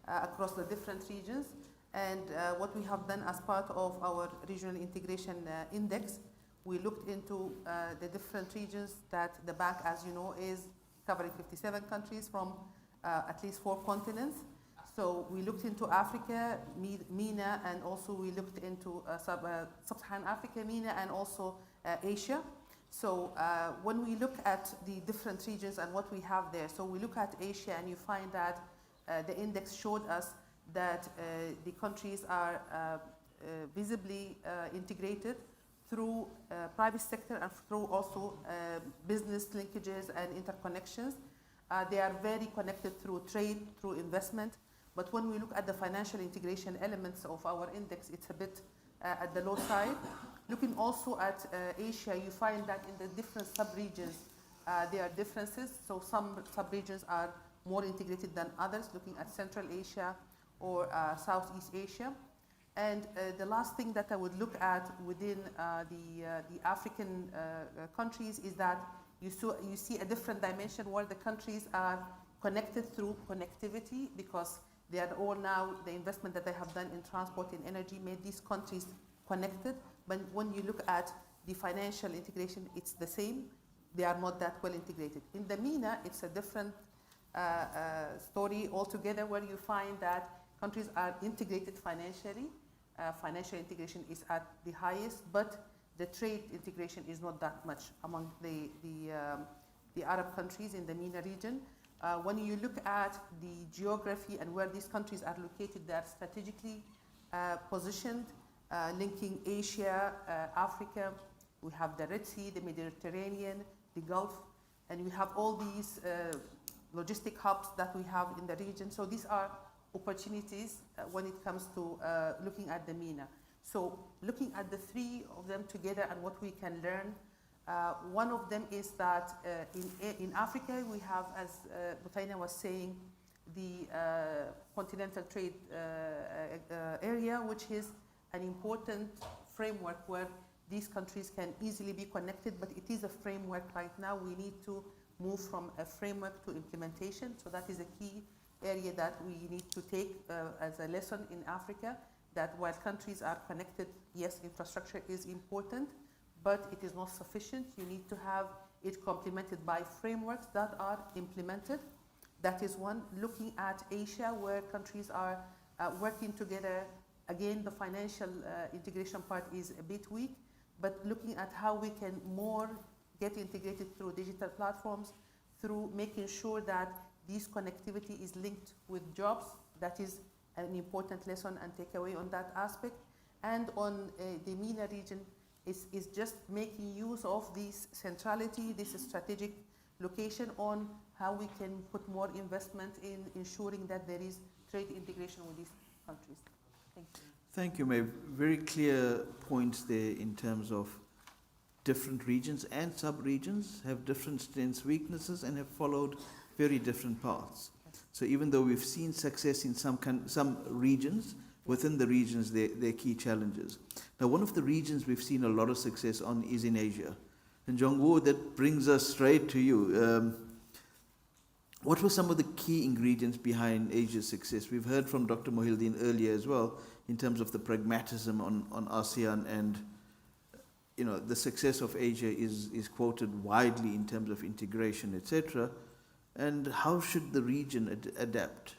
across the different regions. And what we have done as part of our regional integration index, we looked into the different regions that the bank, as you know, is covering 57 countries from at least 4 continents. So we looked into Africa, MENA, and also we looked into Sub-Saharan Africa, MENA, and also Asia. So when we look at the different regions and what we have there, so we look at Asia and you find that the index showed us that the countries are visibly integrated through private sector and through also business linkages and interconnections. They are very connected through trade, through investment. But when we look at the financial integration elements of our index, it's a bit at the low side. Looking also at Asia, you find that in the different sub-regions, there are differences. So some sub-regions are more integrated than others, looking at Central Asia or Southeast Asia. And the last thing that I would look at within the African countries is that you see a different dimension where the countries are connected through connectivity, because they are all now, the investment that they have done in transport and energy made these countries connected. But when you look at the financial integration, it's the same. They are not that well integrated. In the MENA, it's a different story altogether, where you find that countries are integrated financially. Financial integration is at the highest, but the trade integration is not that much among the Arab countries in the MENA region. When you look at the geography and where these countries are located, they are strategically positioned, linking Asia, Africa. We have the Red Sea, the Mediterranean, the Gulf, and we have all these logistic hubs that we have in the region. So these are opportunities when it comes to looking at the MENA. So looking at the 3 of them together and what we can learn, one of them is that in Africa we have, as Butaina was saying, the continental trade area, which is an important framework where these countries can easily be connected, but it is a framework right now. We need to move from a framework to implementation. So that is a key area that we need to take as a lesson in Africa, that while countries are connected, yes, infrastructure is important, but it is not sufficient. You need to have it complemented by frameworks that are implemented. That is one. Looking at Asia, where countries are working together, again, the financial integration part is a bit weak, but looking at how we can more get integrated through digital platforms, through making sure that this connectivity is linked with jobs. That is an important lesson and takeaway on that aspect. And on the MENA region, is just making use of this centrality, this strategic location, on how we can put more investment in ensuring that there is trade integration with these countries. Thank you. Thank you, May. Very clear points there in terms of different regions and sub-regions have different strengths, weaknesses, and have followed very different paths. So even though we've seen success in some regions, within the regions there are key challenges. Now, one of the regions we've seen a lot of success on is in Asia. And Jongwoo, that brings us straight to you. What were some of the key ingredients behind Asia's success? We've heard from Dr. Mohildeen earlier as well, in terms of the pragmatism on ASEAN, and the success of Asia is quoted widely in terms of integration, etc. And how should the region adapt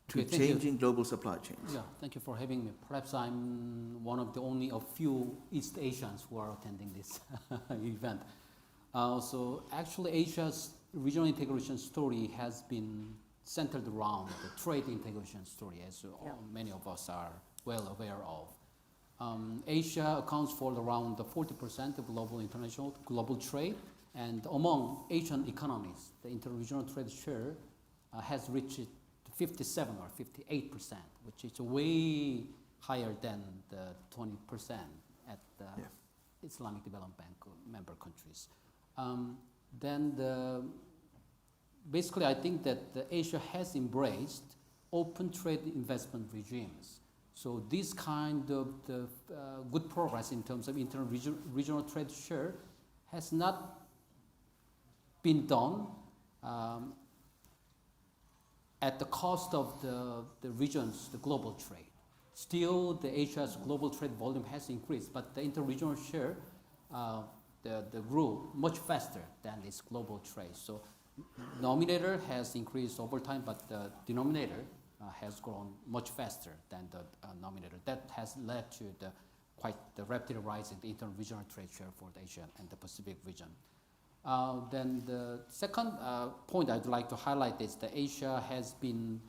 to changing global supply chains? Yeah, thank you for having me. Perhaps I'm one of the only a few East Asians who are attending this event. So actually Asia's regional integration story has been centered around the trade integration story, as many of us are well aware of. Asia accounts for around 40% of global trade, and among Asian economies, the interregional trade share has reached 57 or 58%, which is way higher than the 20% at the Islamic Development Bank member countries. Basically, I think that Asia has embraced open trade investment regimes. So this kind of good progress in terms of regional trade share has not been done at the cost of the region's global trade. Still, the Asia's global trade volume has increased, but the interregional share grew much faster than its global trade. So nominator has increased over time, but the denominator has grown much faster than the nominator. That has led to quite the rapid rise in the interregional trade share for the Asia and the Pacific region. Then the second point I'd like to highlight is that Asia has been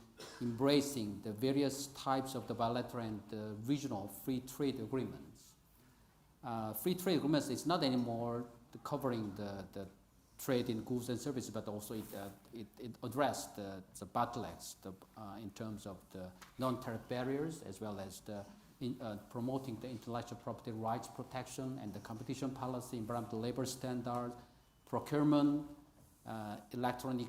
embracing the various types of the bilateral and regional free trade agreements. Free trade agreements is not anymore covering the trade in goods and services, but also it addressed the bottlenecks in terms of the non-tariff barriers, as well as promoting the intellectual property rights protection and the competition policy, environmental labor standards, procurement, electronic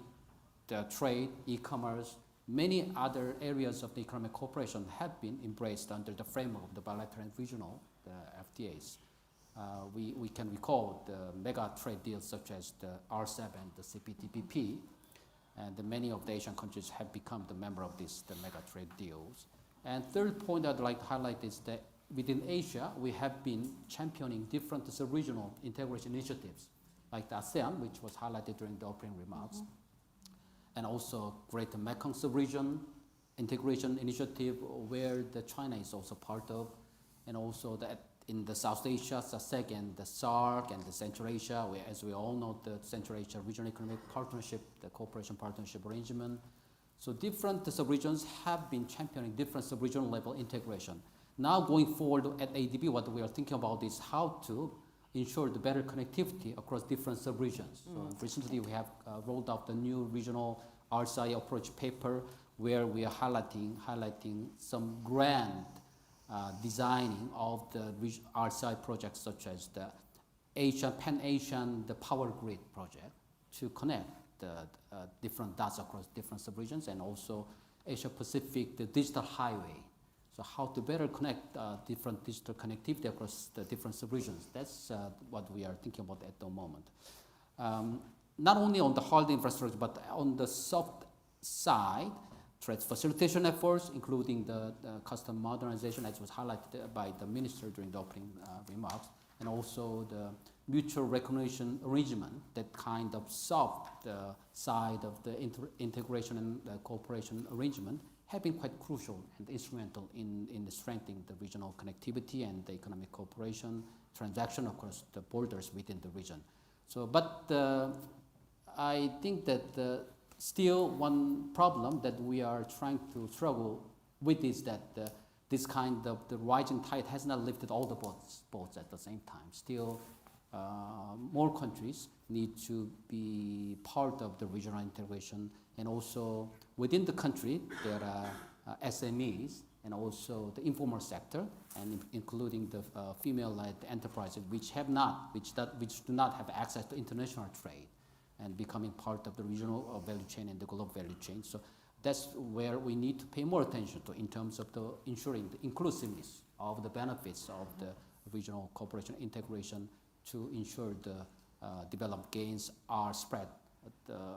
trade, e-commerce. Many other areas of the economic cooperation have been embraced under the framework of the bilateral and regional FTAs. We can recall the mega trade deals such as the RCEP and the CPTPP, and many of the Asian countries have become the member of the mega trade deals. And third point I'd like to highlight is that within Asia, we have been championing different sub-regional integration initiatives, like the ASEAN, which was highlighted during the opening remarks, and also Greater Mekong sub-region integration initiative, where China is also part of, and also in the South Asia, SASEC and the SAARC and the Central Asia, where, as we all know, the Central Asia Regional Economic Partnership, the Cooperation Partnership Arrangement. So different sub-regions have been championing different sub-regional level integration. Now going forward at IsDB, what we are thinking about is how to ensure the better connectivity across different sub-regions. So recently we have rolled out the new regional RCI approach paper, where we are highlighting some grand designing of the RCI projects, such as the Pan-Asian Power Grid project, to connect the different dots across different sub-regions, and also Asia-Pacific, the digital highway. So how to better connect different digital connectivity across the different sub-regions. That's what we are thinking about at the moment. Not only on the hard infrastructure, but on the soft side, trade facilitation efforts, including the custom modernization, as was highlighted by the minister during the opening remarks, and also the mutual recognition arrangement, that kind of soft side of the integration and cooperation arrangement, have been quite crucial and instrumental in strengthening the regional connectivity and the economic cooperation, transaction across the borders within the region. So, but I think that still one problem that we are trying to struggle with is that this kind of the rising tide has not lifted all the boats at the same time. Still, more countries need to be part of the regional integration, and also within the country there are SMEs and also the informal sector, and including the female-led enterprises which do not have access to international trade, and becoming part of the regional value chain and the global value chain. So that's where we need to pay more attention to in terms of the ensuring the inclusiveness of the benefits of the regional cooperation integration, to ensure the development gains are spread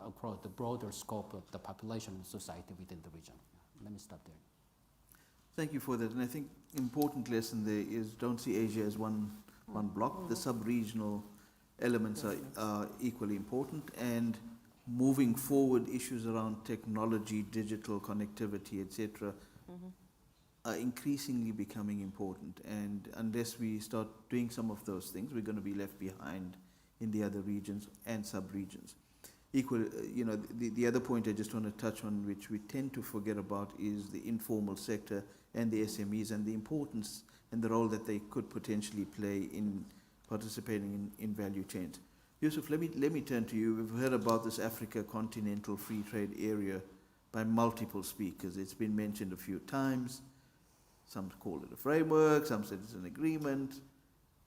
across the broader scope of the population and society within the region. Let me stop there. Thank you for that. And I think important lesson there is, don't see Asia as one block. The sub-regional elements are equally important, and moving forward, issues around technology, digital connectivity, etc., are increasingly becoming important. And unless we start doing some of those things, we're going to be left behind in the other regions and sub-regions. Equally, the other point I just want to touch on, which we tend to forget about, is the informal sector and the SMEs, and the importance and the role that they could potentially play in participating in value chains. Yusuf, let me turn to you. We've heard about this Africa Continental Free Trade Area by multiple speakers. It's been mentioned a few times. Some call it a framework, some said it's an agreement.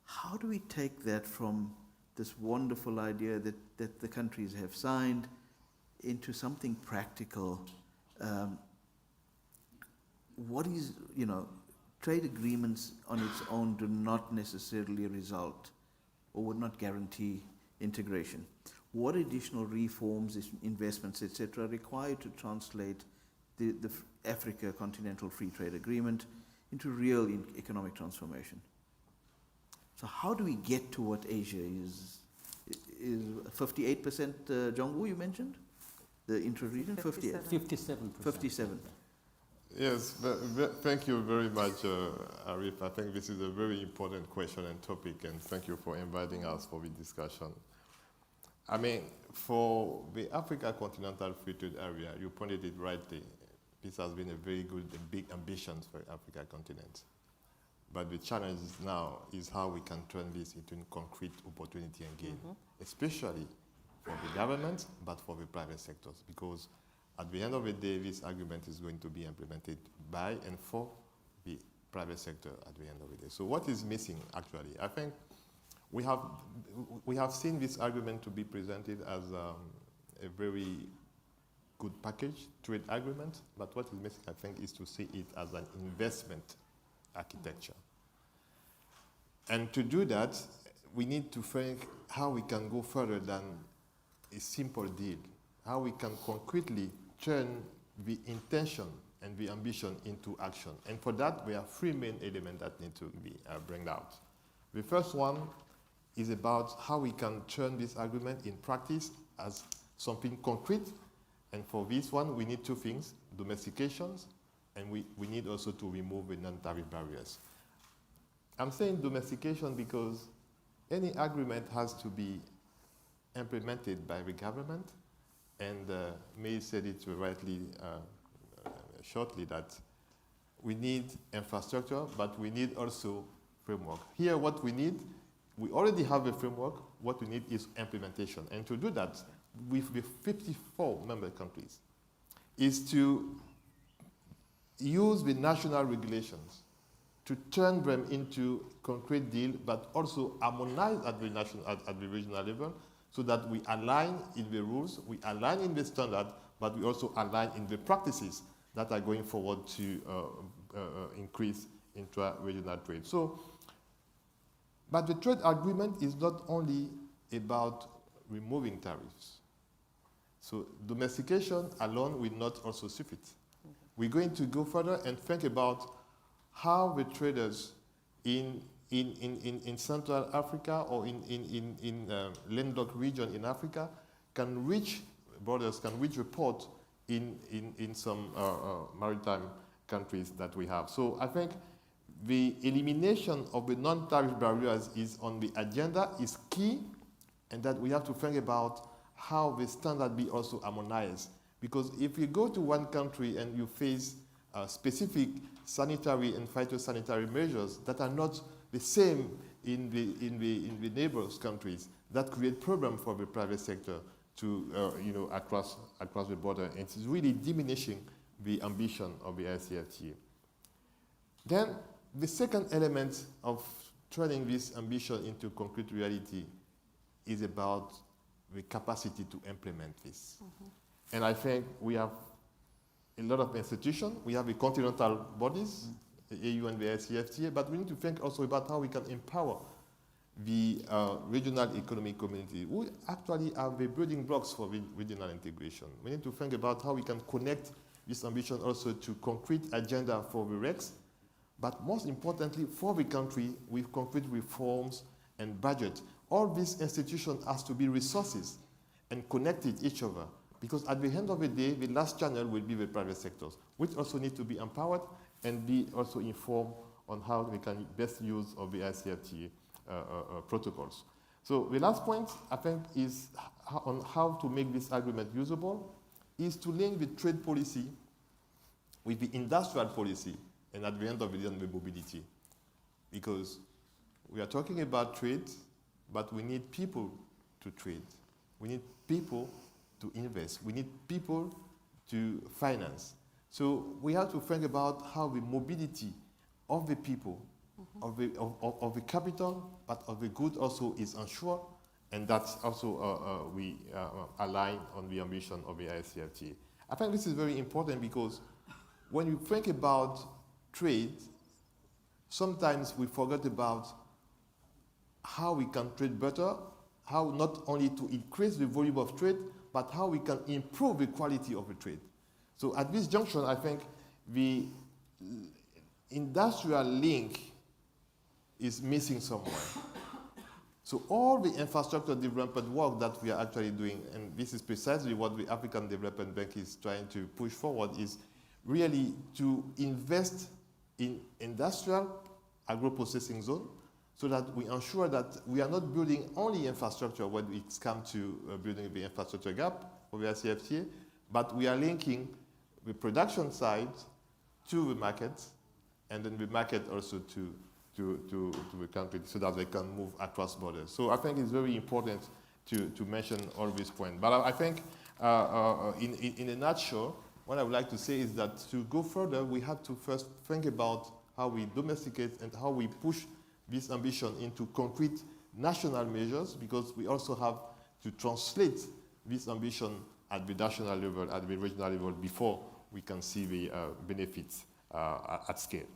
How do we take that from this wonderful idea that the countries have signed into something practical? What is, trade agreements on its own do not necessarily result or would not guarantee integration. What additional reforms, investments, etc., are required to translate the Africa Continental Free Trade Agreement into real economic transformation? So how do we get to what Asia is 58%, Jongwoo, you mentioned? The intra-region? 58? 57%. 57. Yes, thank you very much, Arif. I think this is a very important question and topic, and thank you for inviting us for the discussion. I mean, for the Africa Continental Free Trade Area, you pointed it rightly. This has been a very good and big ambition for the Africa continent. But the challenge now is how we can turn this into concrete opportunity and gain, especially for the government, but for the private sectors, because at the end of the day, this agreement is going to be implemented by and for the private sector at the end of the day. So what is missing, actually? I think we have seen this agreement to be presented as a very good package, trade agreement, but what is missing, I think, is to see it as an investment architecture. And to do that, we need to think how we can go further than a simple deal, how we can concretely turn the intention and the ambition into action. And for that, there are three main elements that need to be brought out. The first one is about how we can turn this agreement in practice as something concrete. And for this one, we need two things: domestications, and we need also to remove the non-tariff barriers. I'm saying domestication because any agreement has to be implemented by the government, and May said it rightly shortly that we need infrastructure, but we need also framework. Here, what we need, we already have a framework. What we need is implementation. And to do that, with the 54 member countries, is to use the national regulations to turn them into concrete deal, but also harmonize at the national, at the regional level, so that we align in the rules, we align in the standard, but we also align in the practices that are going forward to increase intra-regional trade. So, but the trade agreement is not only about removing tariffs. So domestication alone will not also suit it. We're going to go further and think about how the traders in Central Africa or in landlocked region in Africa can reach borders, can reach a port in some maritime countries that we have. So I think the elimination of the non-tariff barriers is on the agenda, is key, and that we have to think about how the standard be also harmonized. Because if you go to one country and you face specific sanitary and phytosanitary measures that are not the same in the neighbors countries, that create problem for the private sector to across the border. And it's really diminishing the ambition of the ICFTA. Then the second element of turning this ambition into concrete reality is about the capacity to implement this. And I think we have a lot of institutions. We have the continental bodies, the AU and the ICFTA, but we need to think also about how we can empower the regional economic community, who actually are the building blocks for regional integration. We need to think about how we can connect this ambition also to concrete agenda for the REX, but most importantly for the country with concrete reforms and budget. All these institutions has to be resources and connected each other, because at the end of the day, the last channel will be the private sectors, which also need to be empowered and be also informed on how we can best use of the ICFTA protocols. So the last point, I think, is on how to make this agreement usable, is to link the trade policy with the industrial policy, and at the end of the day, the mobility. Because we are talking about trade, but we need people to trade. We need people to invest. We need people to finance. So we have to think about how the mobility of the people, of the capital, but of the good also is ensured, and that's also we align on the ambition of the ICFTA. I think this is very important because when you think about trade, sometimes we forget about how we can trade better, how not only to increase the volume of trade, but how we can improve the quality of the trade. So at this junction, I think the industrial link is missing somewhere. So all the infrastructure development work that we are actually doing, and this is precisely what the African Development Bank is trying to push forward, is really to invest in industrial agro-processing zone so that we ensure that we are not building only infrastructure when it comes to building the infrastructure gap of the ICFTA, but we are linking the production side to the market, and then the market also to the country so that they can move across borders. So I think it's very important to mention all these points. But I think in a nutshell, what I would like to say is that to go further, we have to first think about how we domesticate and how we push this ambition into concrete national measures, because we also have to translate this ambition at the national level, at the regional level, before we can see the benefits at scale.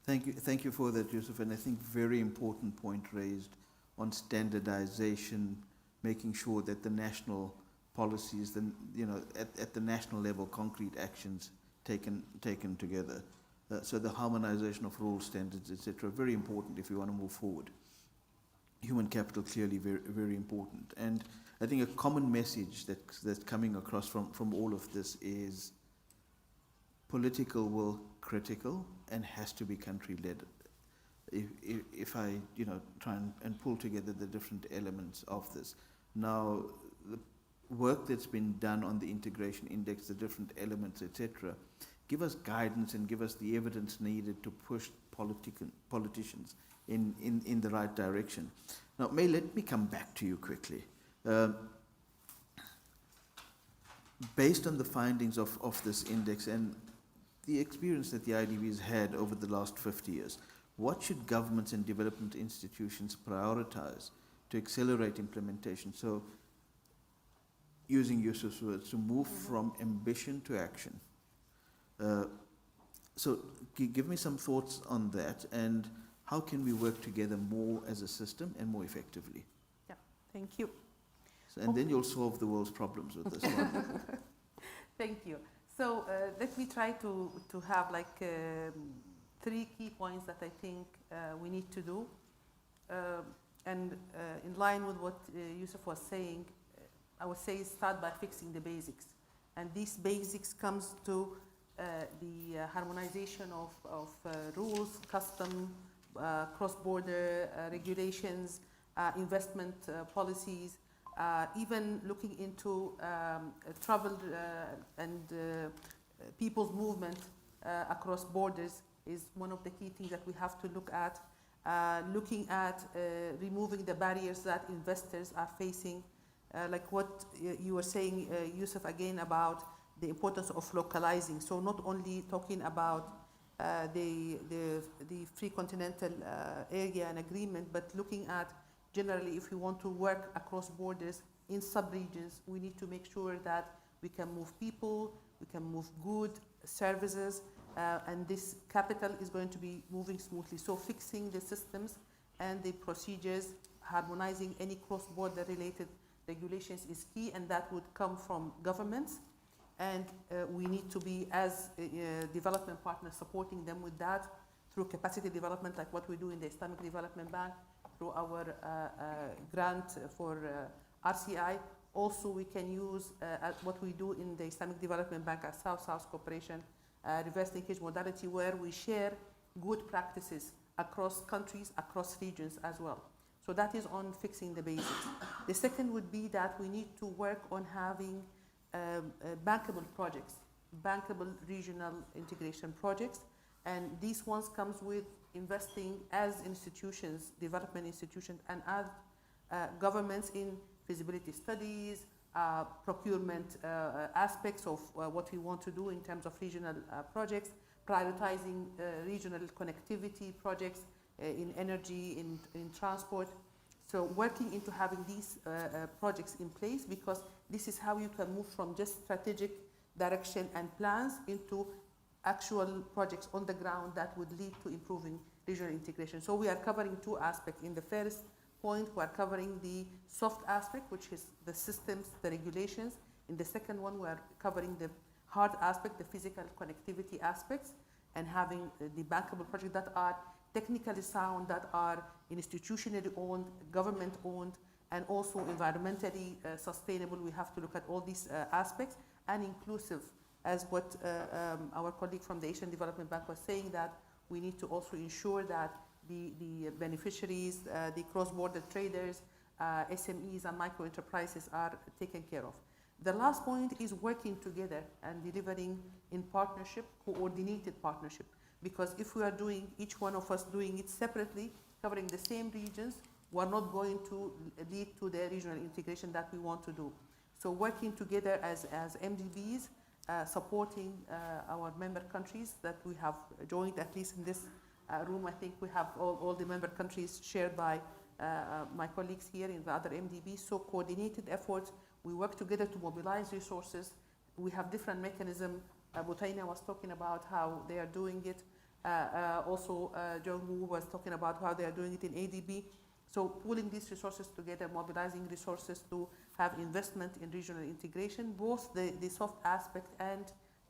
Thank you for that, Yusuf, and I think very important point raised on standardization, making sure that the national policies, at the national level, concrete actions taken together. So the harmonization of rules, standards, etc., very important if we want to move forward. Human capital, clearly very, very important. And I think a common message that's coming across from all of this is political will critical and has to be country-led. If I try and pull together the different elements of this. Now, the work that's been done on the integration index, the different elements, etc., give us guidance and give us the evidence needed to push politicians in the right direction. Now, May, let me come back to you quickly. Based on the findings of this index and the experience that the IDB has had over the last 50 years, what should governments and development institutions prioritize to accelerate implementation? So, using Yusuf's words, to move from ambition to action. So give me some thoughts on that, and how can we work together more as a system and more effectively? Yeah, thank you. So, and then you'll solve the world's problems with this one. Thank you. So let me try to have three key points that I think we need to do. And in line with what Yusuf was saying, I would say start by fixing the basics. And these basics comes to the harmonization of rules, custom, cross-border regulations, investment policies, even looking into travel and people's movement across borders is one of the key things that we have to look at. Looking at removing the barriers that investors are facing, like what you were saying, Yusuf, again about the importance of localizing. So not only talking about the free continental area and agreement, but looking at generally if we want to work across borders in sub-regions, we need to make sure that we can move people, we can move goods, services, and this capital is going to be moving smoothly. So fixing the systems and the procedures, harmonizing any cross-border related regulations is key, and that would come from governments. And we need to be, as development partners, supporting them with that through capacity development, like what we do in the Islamic Development Bank, through our grant for RCI. Also, we can use what we do in the Islamic Development Bank as South-South Cooperation, reverse linkage modality, where we share good practices across countries, across regions as well. So that is on fixing the basics. The second would be that we need to work on having bankable projects, bankable regional integration projects, and these ones comes with investing as institutions, development institutions, and as governments in feasibility studies, procurement aspects of what we want to do in terms of regional projects, prioritizing regional connectivity projects in energy, in transport. So working into having these projects in place, because this is how you can move from just strategic direction and plans into actual projects on the ground that would lead to improving regional integration. So we are covering two aspects. In the first point, we are covering the soft aspect, which is the systems, the regulations. In the second one, we are covering the hard aspect, the physical connectivity aspects, and having the bankable projects that are technically sound, that are institutionally owned, government owned, and also environmentally sustainable. We have to look at all these aspects, and inclusive, as what our colleague from the Asian Development Bank was saying, that we need to also ensure that the beneficiaries, the cross-border traders, SMEs and micro-enterprises are taken care of. The last point is working together and delivering in partnership, coordinated partnership. Because if we are doing, each one of us doing it separately, covering the same regions, we're not going to lead to the regional integration that we want to do. So working together as MDBs, supporting our member countries that we have joined, at least in this room, I think we have all the member countries shared by my colleagues here in the other MDBs. So coordinated efforts, we work together to mobilize resources. We have different mechanisms. Botaina was talking about how they are doing it. Also, Jong-woo was talking about how they are doing it in ADB. So pooling these resources together, mobilizing resources to have investment in regional integration, both the soft aspect and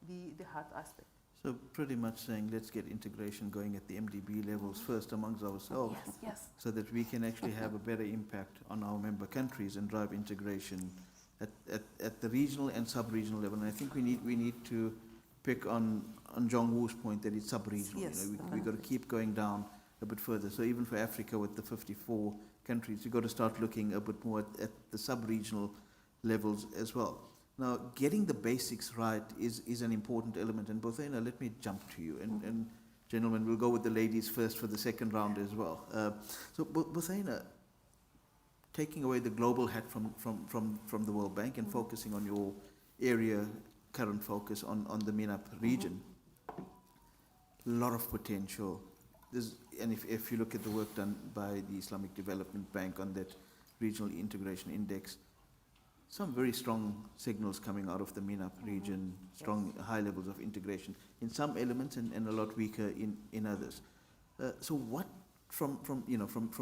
the hard aspect. So pretty much saying, let's get integration going at the MDB levels first amongst ourselves, Yes. so that we can actually have a better impact on our member countries and drive integration at the regional and sub-regional level. And I think we need to pick on Jong-woo's point that it's sub-regional. Yes, we've got to keep going down a bit further. So even for Africa, with the 54 countries, you've got to start looking a bit more at the sub-regional levels as well. Now, getting the basics right is an important element. And Bothena, let me jump to you. And gentlemen, we'll go with the ladies first for the second round as well. So Bothena, taking away the global hat from the World Bank and focusing on your area, current focus on the MENAP region, a lot of potential. And if you look at the work done by the Islamic Development Bank on that regional integration index, some very strong signals coming out of the MENAP region, strong high levels of integration in some elements and a lot weaker in others. So what, from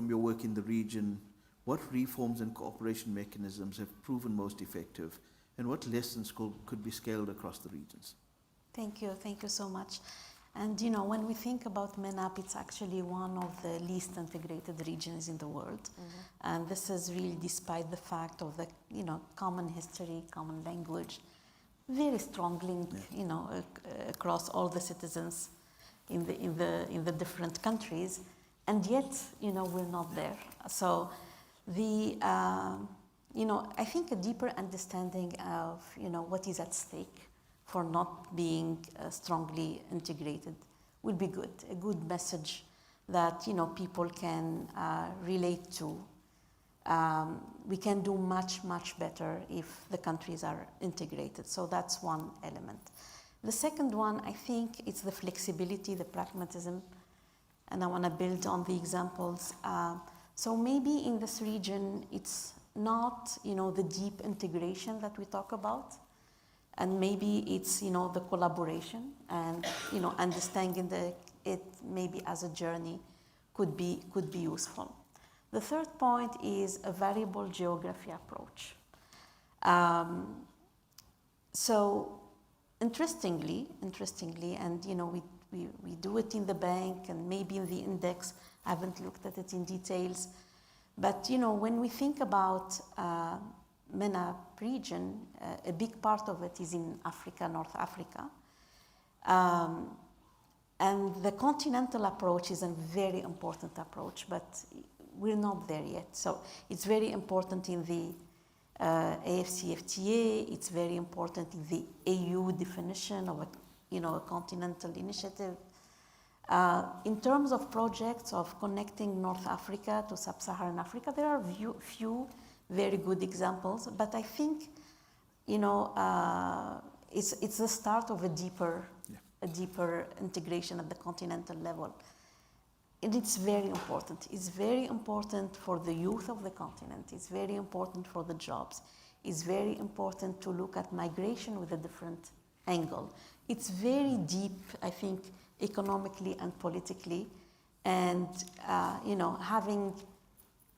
your work in the region, what reforms and cooperation mechanisms have proven most effective, and what lessons could be scaled across the regions? Thank you so much. And when we think about MENAP, it's actually one of the least integrated regions in the world. And this is really despite the fact of the common history, common language, very strong link across all the citizens in the different countries, and yet we're not there. So I think a deeper understanding of what is at stake for not being strongly integrated will be good. A good message that people can relate to. We can do much better if the countries are integrated. So that's one element. The second one, I think, it's the flexibility, the pragmatism, and I want to build on the examples. So maybe in this region, it's not the deep integration that we talk about. And maybe it's the collaboration and understanding it maybe as a journey could be useful. The third point is a variable geography approach. So interestingly, and we do it in the bank and maybe in the index. I haven't looked at it in details, but when we think about MENAP region, a big part of it is in Africa, North Africa. And the continental approach is a very important approach, but we're not there yet. So it's very important in the AFCFTA, it's very important in the AU definition of a continental initiative. In terms of projects of connecting North Africa to Sub-Saharan Africa, there are few very good examples, but I think, it's the start of a deeper integration at the continental level. And it's very important. It's very important for the youth of the continent. It's very important for the jobs. It's very important to look at migration with a different angle. It's very deep, I think, economically and politically. And, having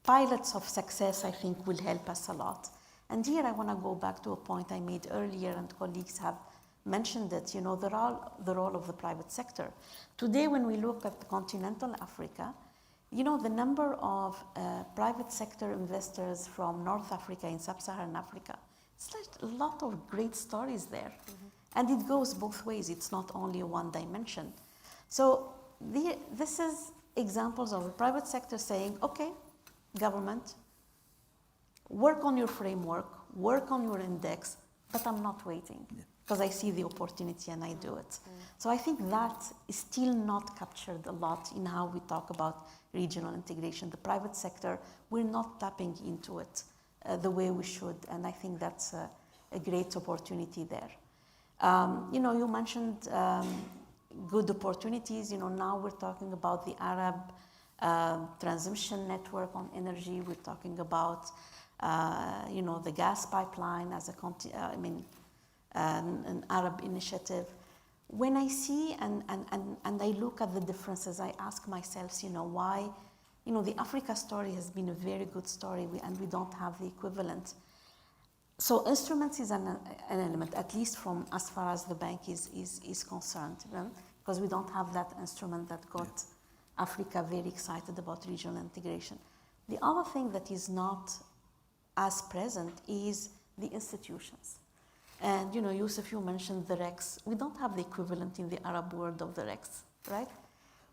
pilots of success, I think, will help us a lot. And here I want to go back to a point I made earlier, and colleagues have mentioned it, the role of the private sector. Today, when we look at continental Africa, the number of private sector investors from North Africa and Sub-Saharan Africa, it's like a lot of great stories there. And it goes both ways. It's not only one dimension. So this is examples of the private sector saying, okay, government, work on your framework, work on your index, but I'm not waiting because I see the opportunity and I do it. So I think that is still not captured a lot in how we talk about regional integration. The private sector, we're not tapping into it the way we should, and I think that's a great opportunity there. You mentioned good opportunities. Now we're talking about the Arab transmission network on energy. We're talking about, the gas pipeline as an Arab initiative. When I see and I look at the differences, I ask myself, why, the Africa story has been a very good story, and we don't have the equivalent. So instruments is an element, at least from as far as the bank is concerned, because we don't have that instrument that got Africa very excited about regional integration. The other thing that is not as present is the institutions. And, Yusuf, you mentioned the REX. We don't have the equivalent in the Arab world of the REX, right?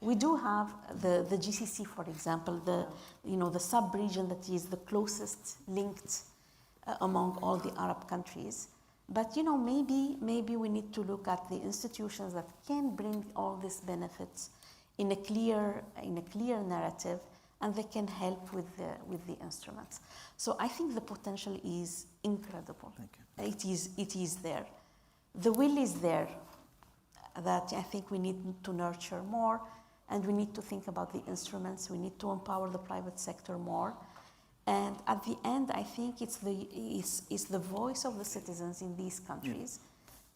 We do have the GCC, for example, the sub-region that is the closest linked among all the Arab countries. But, maybe we need to look at the institutions that can bring all these benefits in a clear narrative, and they can help with the instruments. So I think the potential is incredible. Thank you. It is there. The will is there, that I think we need to nurture more, and we need to think about the instruments. We need to empower the private sector more. And at the end, I think it's the voice of the citizens in these countries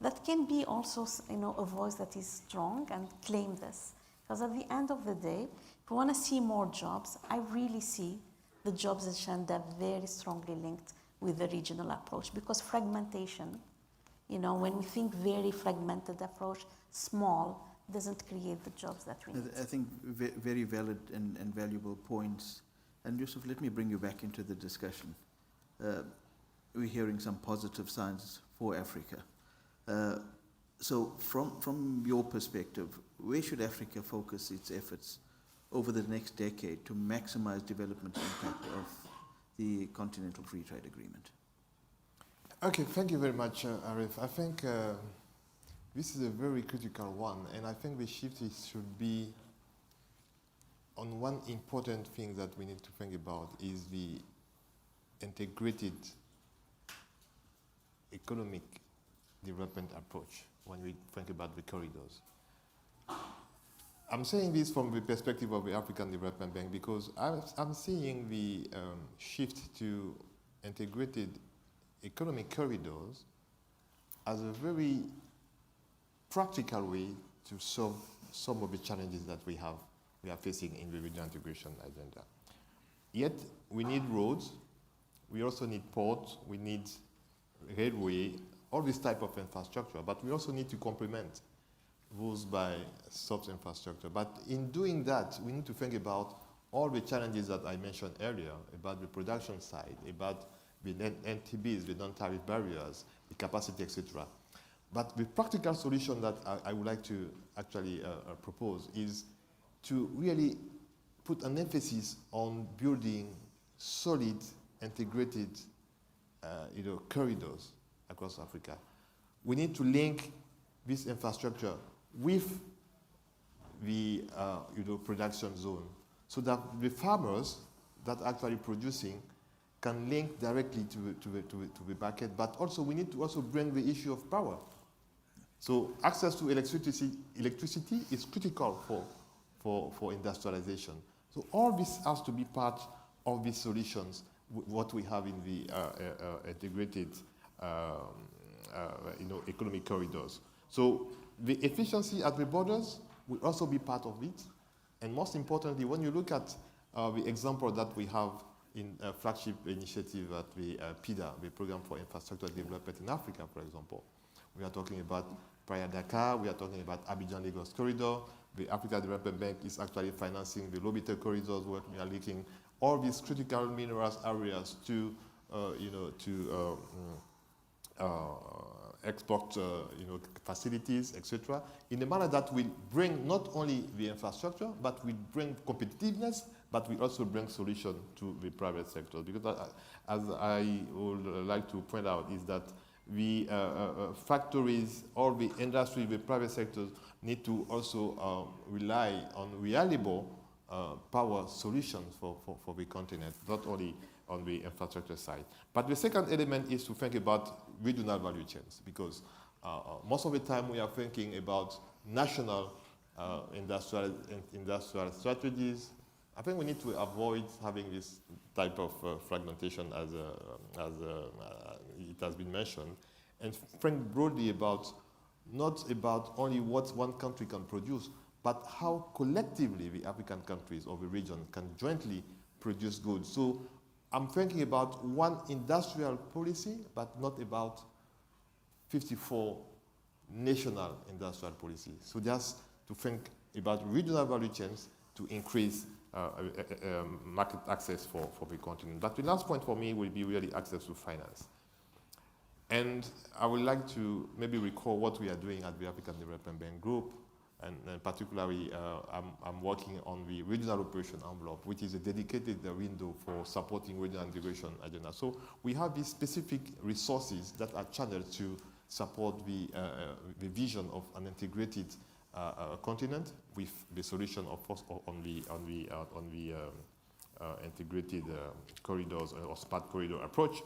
that can be also, a voice that is strong and claim this. Because at the end of the day, if we want to see more jobs, I really see the jobs in Shanda very strongly linked with the regional approach. Because fragmentation, when we think very fragmented approach, small, doesn't create the jobs that we need. I think very valid and valuable points. And Yusuf, let me bring you back into the discussion. We're hearing some positive signs for Africa. So from your perspective, where should Africa focus its efforts over the next decade to maximize development impact of the Continental Free Trade Agreement? Okay, thank you very much, Arif. I think this is a very critical one, and I think the shift should be on one important thing that we need to think about is the integrated economic development approach when we think about the corridors. I'm saying this from the perspective of the African Development Bank because I'm seeing the shift to integrated economic corridors as a very practical way to solve some of the challenges that we are facing in the regional integration agenda. Yet, we need roads, we also need ports, we need railway, all this type of infrastructure, but we also need to complement those by soft infrastructure. But in doing that, we need to think about all the challenges that I mentioned earlier, about the production side, about the NTBs, the non-tariff barriers, the capacity, etc. But the practical solution that I would like to actually propose is to really put an emphasis on building solid, integrated corridors across Africa. We need to link this infrastructure with the production zone so that the farmers that are actually producing can link directly to the market, but also we need to also bring the issue of power. So access to electricity is critical for industrialization. So all this has to be part of the solutions, what we have in the integrated economic corridors. So the efficiency at the borders will also be part of it. And most importantly, when you look at the example that we have in a flagship initiative at the PIDA, the Program for Infrastructure Development in Africa, for example, we are talking about Praia Dakar, we are talking about Abidjan-Lagos corridor. The Africa Development Bank is actually financing the Lobito corridors, where we are linking all these critical minerals areas to, export, facilities, etc., in a manner that will bring not only the infrastructure, but will bring competitiveness, but will also bring solution to the private sector. Because as I would like to point out is that the factories or the industry, the private sectors need to also rely on reliable power solutions for the continent, not only on the infrastructure side. But the second element is to think about regional value chains, because most of the time we are thinking about national industrial strategies. I think we need to avoid having this type of fragmentation as it has been mentioned, and think broadly about, not about only what one country can produce, but how collectively the African countries or the region can jointly produce goods. So I'm thinking about one industrial policy, but not about 54 national industrial policies. So just to think about regional value chains to increase market access for the continent. But the last point for me will be really access to finance. And I would like to maybe recall what we are doing at the African Development Bank Group, and particularly I'm working on the regional operation envelope, which is a dedicated window for supporting regional integration agenda. So we have these specific resources that are channeled to support the vision of an integrated continent, with the solution, of course, on the integrated corridors or smart corridor approach.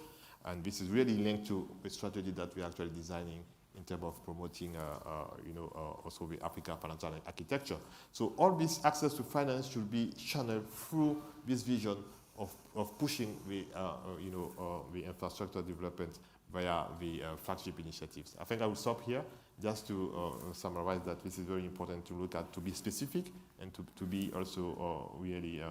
And this is really linked to the strategy that we're actually designing in terms of promoting, also the Africa financial architecture. So all this access to finance should be channeled through this vision of pushing the, the infrastructure development via the flagship initiatives. I think I will stop here just to summarize that this is very important to look at, to be specific, and to be also really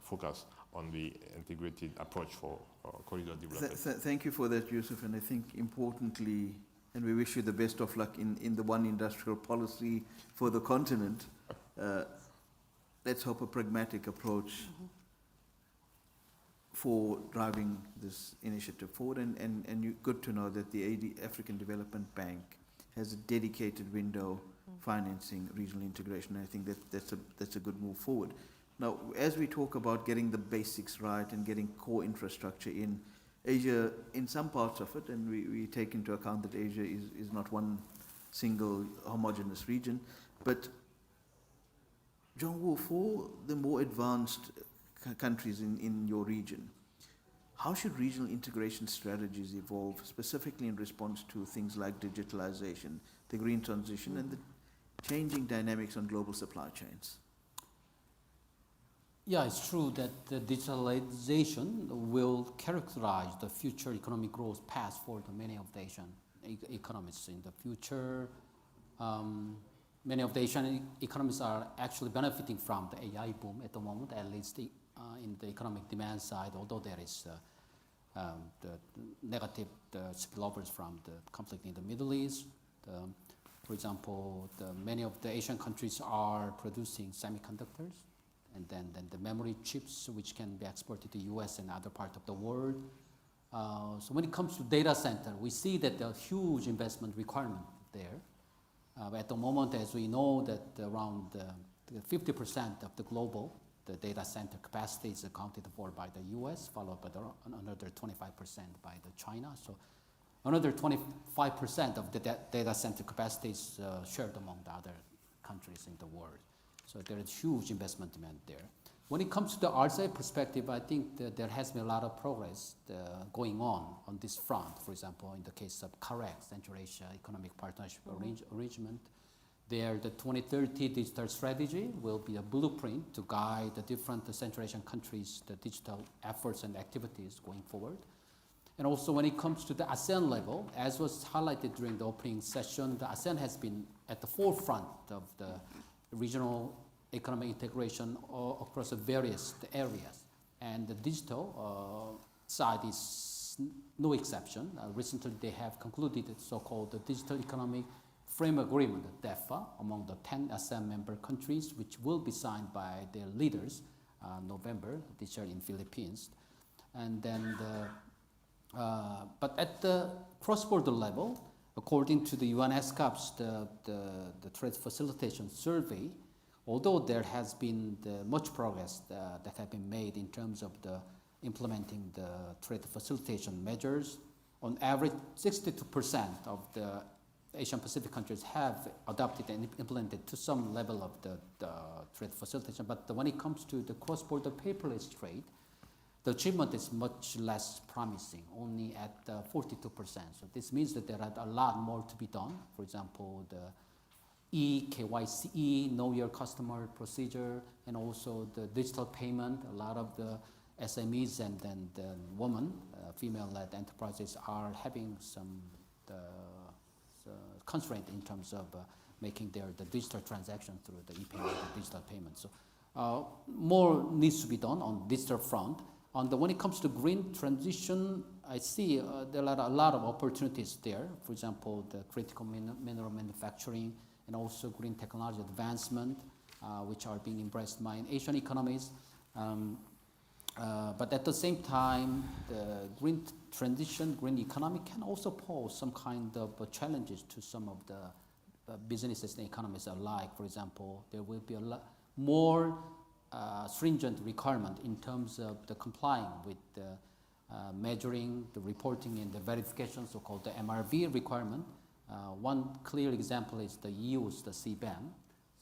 focused on the integrated approach for corridor development. Thank you for that, Yusuf, and I think importantly, and we wish you the best of luck in the one industrial policy for the continent. Let's hope a pragmatic approach for driving this initiative forward, and good to know that the African Development Bank has a dedicated window financing regional integration. I think that's a good move forward. Now, as we talk about getting the basics right and getting core infrastructure in Asia, in some parts of it, and we take into account that Asia is not one single homogeneous region, but Jong-Woo, for the more advanced countries in your region, how should regional integration strategies evolve, specifically in response to things like digitalization, the green transition, and the changing dynamics on global supply chains? Yeah, it's true that the digitalization will characterize the future economic growth path for many of the Asian economies in the future. Many of the Asian economies are actually benefiting from the AI boom at the moment, at least in the economic demand side, although there is the negative spillovers from the conflict in the Middle East. For example, many of the Asian countries are producing semiconductors, and then the memory chips, which can be exported to the US and other parts of the world. So when it comes to data center, we see that there's huge investment requirement there. At the moment, as we know, that around 50% of the global data center capacity is accounted for by the US, followed by another 25% by the China. So another 25% of the data center capacity is shared among the other countries in the world. So there is huge investment demand there. When it comes to the RCEP perspective, I think that there has been a lot of progress going on this front. For example, in the case of CAREC, Central Asia Economic Partnership Arrangement, there the 2030 digital strategy will be a blueprint to guide the different Central Asian countries' the digital efforts and activities going forward. And also when it comes to the ASEAN level, as was highlighted during the opening session, the ASEAN has been at the forefront of the regional economic integration across the various areas. And the digital side is no exception. Recently they have concluded the so-called Digital Economic Frame Agreement, DEFA, among the 10 ASEAN member countries, which will be signed by their leaders November this year in Philippines. And then but at the cross-border level, according to the UNESCOP's the trade facilitation survey, although there has been much progress that have been made in terms of the implementing the trade facilitation measures, on average 62% of the Asian Pacific countries have adopted and implemented to some level of the trade facilitation. But when it comes to the cross-border paperless trade, the achievement is much less promising, only at 42%. So this means that there are a lot more to be done. For example, the KYC, Know Your Customer procedure, and also the digital payment. A lot of the SMEs and then the women, female-led enterprises are having some constraint in terms of making the digital transaction through the e-payment, the digital payment. So more needs to be done on digital front. When it comes to green transition, I see there are a lot of opportunities there. For example, the critical mineral manufacturing and also green technology advancement, which are being embraced by Asian economies. But at the same time, the green transition, green economy can also pose some kind of challenges to some of the businesses and economies alike. For example, there will be a lot more stringent requirement in terms of the complying with the measuring, the reporting, and the verification, so-called the MRV requirement. One clear example is the EU's the CBAM,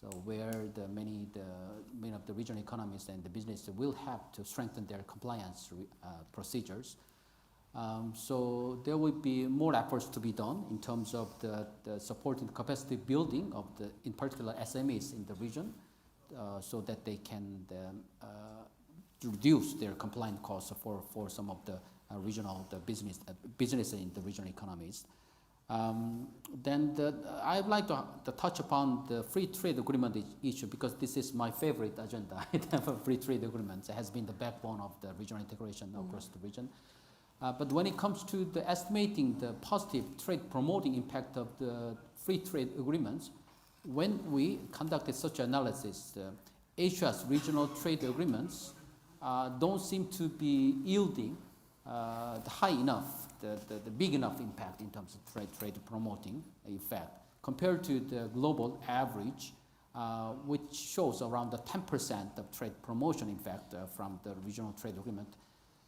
so where many of the regional economies and the business will have to strengthen their compliance procedures. So there will be more efforts to be done in terms of the supporting the capacity building of in particular SMEs in the region, so that they can reduce their compliance costs for some of the regional businesses in the regional economies. Then I'd like to touch upon the free trade agreement issue, because this is my favorite agenda item of free trade agreements. It has been the backbone of the regional integration across the region. But when it comes to the estimating the positive trade promoting impact of the free trade agreements, when we conducted such analysis, Asia's regional trade agreements don't seem to be yielding the high enough, the big enough impact in terms of trade promoting effect compared to the global average, which shows around the 10% of trade promotion effect from the regional trade agreement.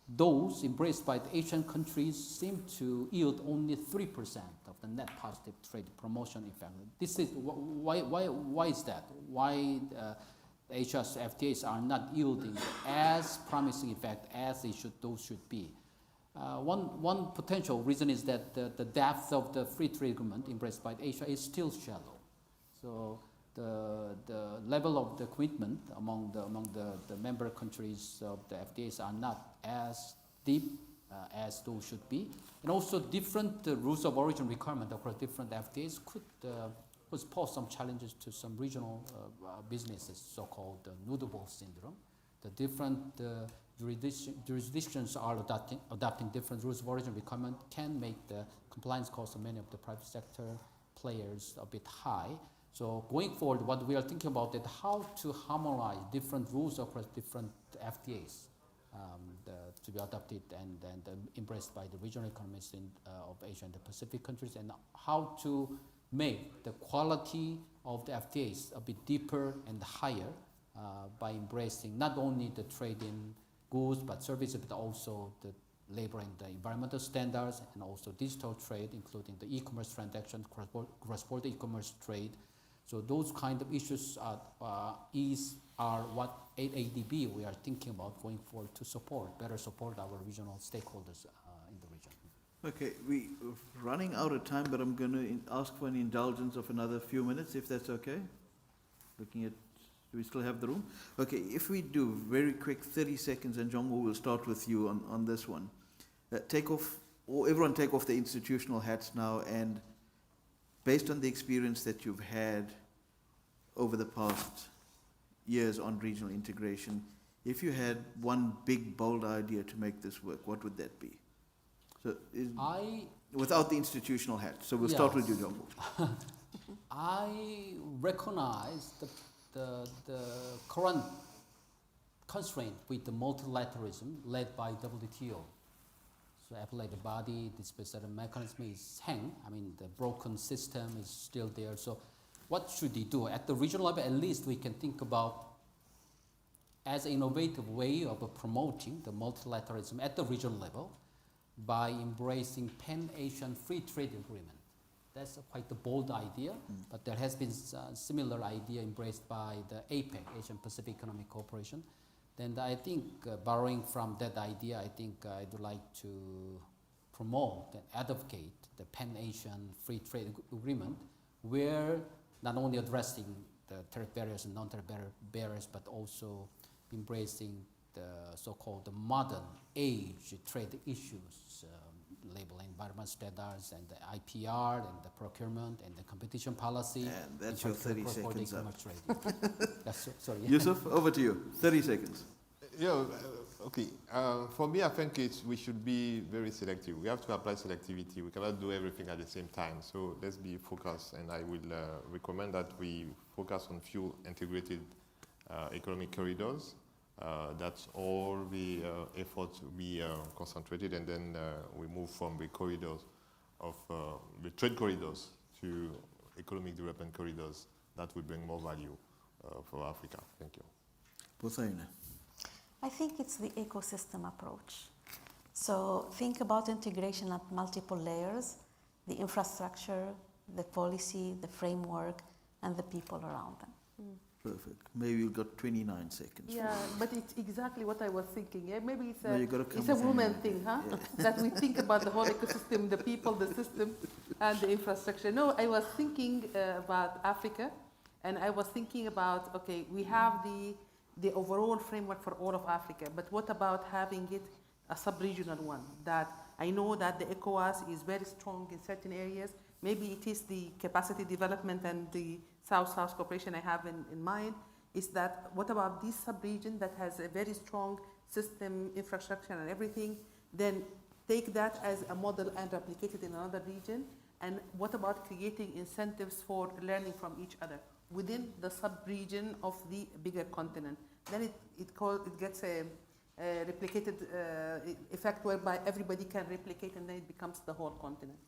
Those embraced by the Asian countries seem to yield only 3% of the net positive trade promotion effect. This is why is that? Why Asia's FTAs are not yielding as promising effect as those should be? One potential reason is that the depth of the free trade agreement embraced by Asia is still shallow. So the level of the commitment among the member countries of the FTAs are not as deep as those should be, and also different rules of origin requirement across different FTAs could pose some challenges to some regional businesses, so-called noodle syndrome. The different jurisdictions are adopting different rules of origin requirement can make the compliance costs of many of the private sector players a bit high. So going forward, what we are thinking about is how to harmonize different rules across different FTAs to be adopted and embraced by the regional economies of Asia and the Pacific countries, and how to make the quality of the FTAs a bit deeper and higher by embracing not only the trade in goods but services, but also the labor and the environmental standards, and also digital trade, including the e-commerce transaction, cross-border e-commerce trade, So those kind of issues are what at IsDB we are thinking about going forward to better support our regional stakeholders in the region. Okay, we're running out of time, but I'm going to ask for an indulgence of another few minutes, if that's okay. Looking at, do we still have the room? Okay, if we do very quick 30 seconds, and Jongo, we'll start with you on this one. Everyone take off the institutional hats now, and based on the experience that you've had over the past years on regional integration, if you had one big, bold idea to make this work, what would that be? So, without the institutional hat. So we'll start with you, Jongo. I recognize the current constraint with the multilateralism led by WTO. So appellate body, this specific mechanism is hang. I mean, the broken system is still there. So what should they do? At the regional level, at least we can think about as an innovative way of promoting the multilateralism at the regional level by embracing Pan-Asian Free Trade Agreement. That's quite a bold idea, but there has been a similar idea embraced by the APEC, Asian Pacific Economic Cooperation. Then I think, borrowing from that idea, I think I'd like to promote and advocate the Pan-Asian Free Trade Agreement, where not only addressing the tariff barriers and non-tariff barriers, but also embracing the so-called modern age trade issues, label environment standards and the IPR and the procurement and the competition policy. And that's your 30 seconds up. Sorry. Yusuf, over to you. 30 seconds. Yeah, okay. For me, I think we should be very selective. We have to apply selectivity. We cannot do everything at the same time. So let's be focused, and I will recommend that we focus on few integrated economic corridors. That's all the efforts we concentrated, and then we move from the corridors of the trade corridors to economic development corridors that will bring more value for Africa. Thank you. Buthaina. I think it's the ecosystem approach. So think about integration at multiple layers, the infrastructure, the policy, the framework, and the people around them. Perfect. Maybe you've got 29 seconds. Yeah, but it's exactly what I was thinking. Yeah, maybe it's No, you gotta come it's a with woman an- thing, huh? Yeah. That we think about the whole ecosystem, the people, the system, and the infrastructure. No, I was thinking about Africa, and I was thinking about, okay, we have the overall framework for all of Africa, but what about having it a sub-regional one? That I know that the ECOWAS is very strong in certain areas. Maybe it is the capacity development and the South-South cooperation I have in mind, is that what about this sub-region that has a very strong system, infrastructure and everything, then take that as a model and replicate it in another region, and what about creating incentives for learning from each other within the sub-region of the bigger continent? Then it gets a replicated effect whereby everybody can replicate, and then it becomes the whole continent.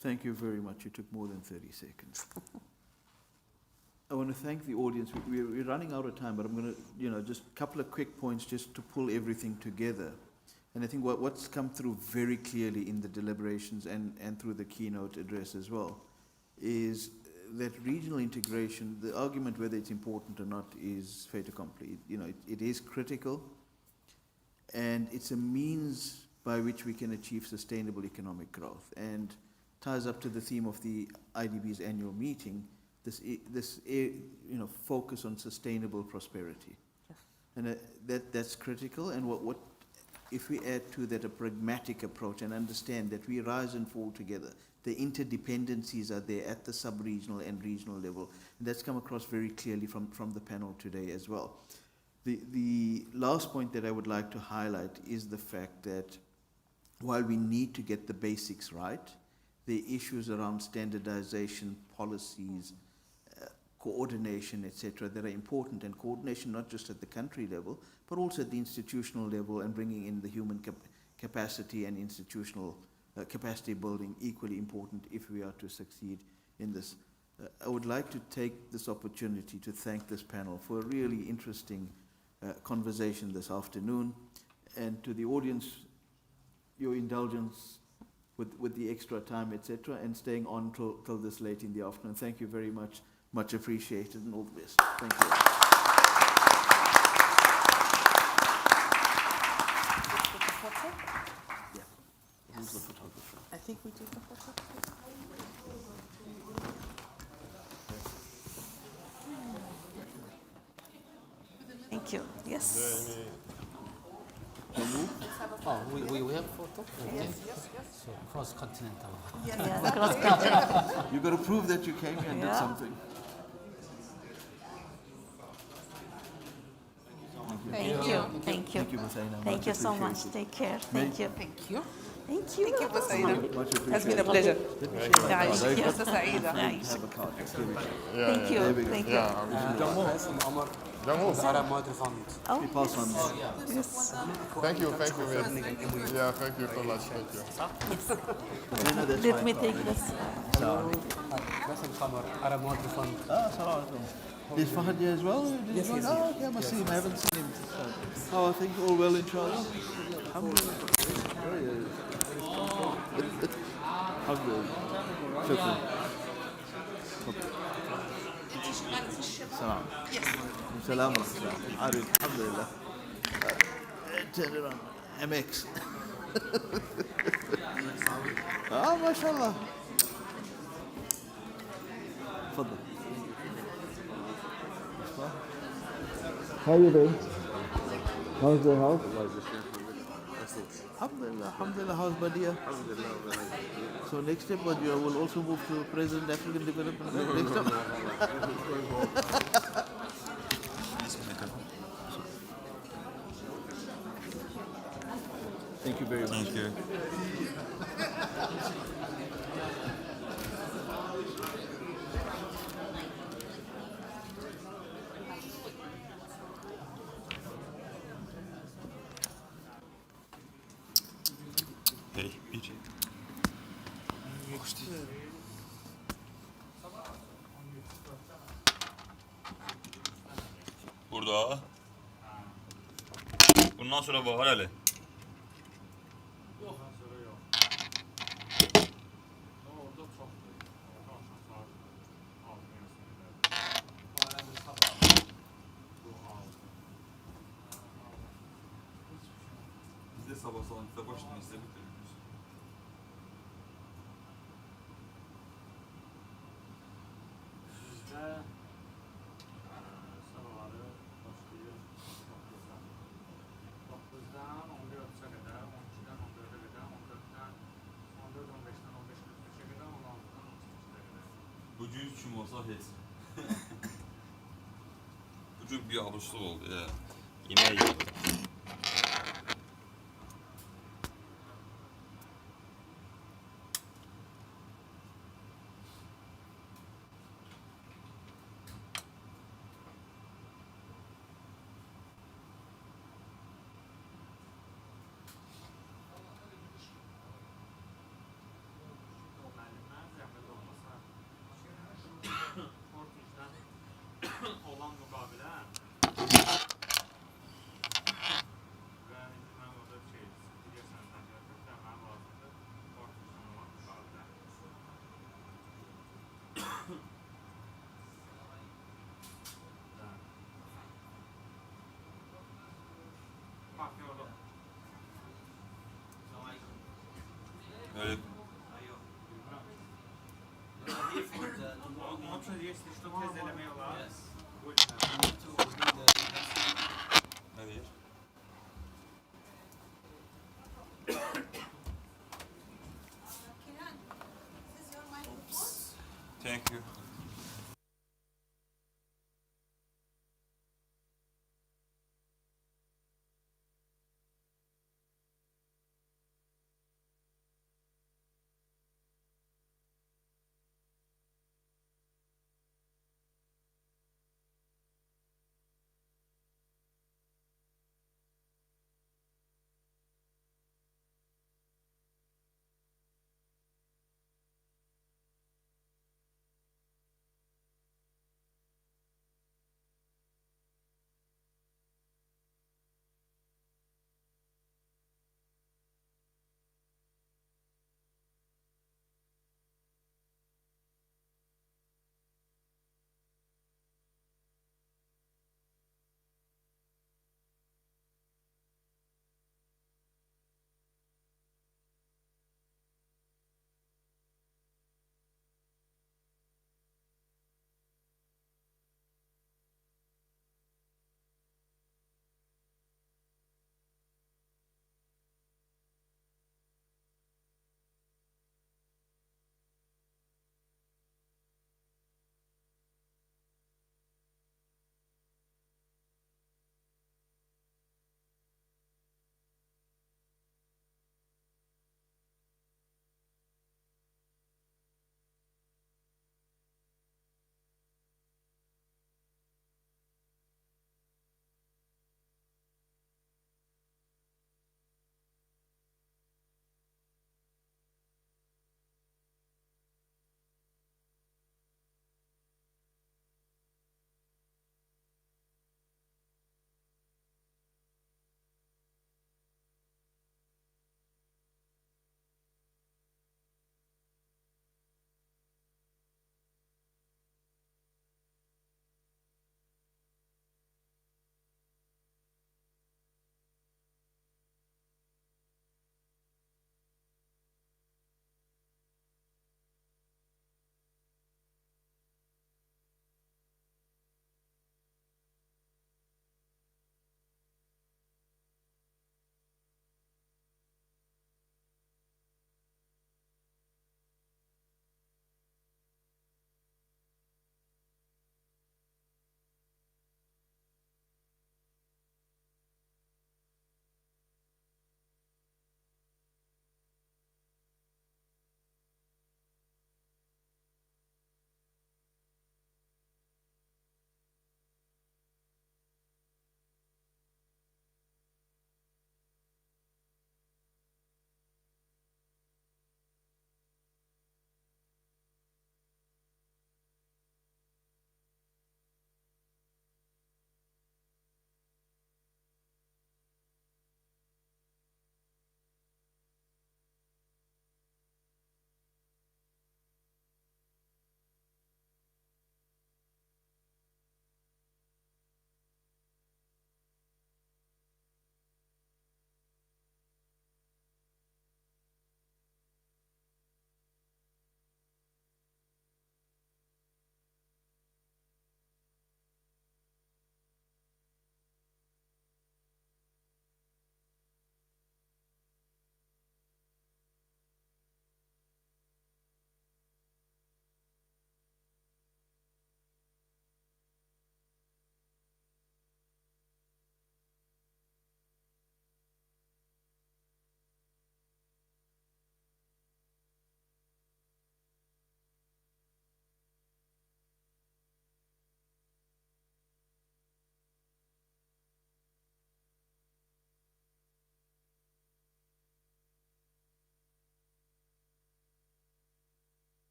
Thank you very much. You took more than 30 seconds. I want to thank the audience. We're running out of time, but I'm going to, just a couple of quick points just to pull everything together. And I think what's come through very clearly in the deliberations and through the keynote address as well is that regional integration, the argument whether it's important or not is fait accompli. It is critical, and it's a means by which we can achieve sustainable economic growth, and ties up to the theme of the IDB's annual meeting, this focus on sustainable prosperity. Yes. And that's critical, and what if we add to that a pragmatic approach and understand that we rise and fall together, the interdependencies are there at the sub-regional and regional level, and that's come across very clearly from the panel today as well. The last point that I would like to highlight is the fact that while we need to get the basics right, the issues around standardization, policies, coordination, etc., that are important, and coordination not just at the country level, but also at the institutional level, and bringing in the human capacity and institutional capacity building, equally important if we are to succeed in this. I would like to take this opportunity to thank this panel for a really interesting conversation this afternoon, and to the audience, your indulgence with the extra time, etc., and staying on till this late in the afternoon. Thank you very much. Much appreciated and all the best. Thank you. Yeah. Who's the photographer? I think we took the photo. Thank you. Yes. Oh, we have photo? Okay. So cross-continental. Yeah, cross country. You got to prove that you came here and did Yeah. something. Thank you. Thank you. Thank you, Hussaina. Thank you so much. Take care. Thank you. Thank you. Thank you. Thank you, Hussaina. Much Has been appreciated. a pleasure. Have يعيشك فرصة سعيدة. a card. Here we go. Thank you. Thank you. Oh, We pass on. yes. Thank you, thank you. Yeah, thank you so much. Thank you. No, that's Let fine. me take this. Ah, salam alaikum. Is Fahad here as well? Yes, yes. Oh, okay, I must see him. I haven't seen him. How are things? All well, inshallah? Alhamdulillah. Alhamdulillah. Shukran. Salam. Yes. Salam alaikum. Arif, alhamdulillah. Turn it on. MX. Ah, mashallah. Fadl. How are you doing? How's the house? Alhamdulillah, alhamdulillah. How's Badia? So next step, what you will also move to President African Development Bank next time? Thank you very much. Thank you. Hey, BJ. Burada. Bundan sonra bahar hele. Biz de sabah salonda başladık, size bitiriyoruz. Bizdə sabahları başlayır 9-dan 11:30-a qədər, 12-dən 14-ə qədər, 14-dən 14-15-dən 15:43-ə qədər, 16-dan 18-ə qədər. Bu gün kim olsa heç. Bugün bir abuşluq oldu ya. Yemək yoldu. Müəllimlər zəhmət olmasa Portuzdan olan müqavilə və indi mənim orada digər sənədlər götürürəm, mənim lazımdır Portuzdan olan müqavilə. Bax, orada. Öyle. Muszę jeśli to tez eləmək olar. Ne diyeyim? Thank you.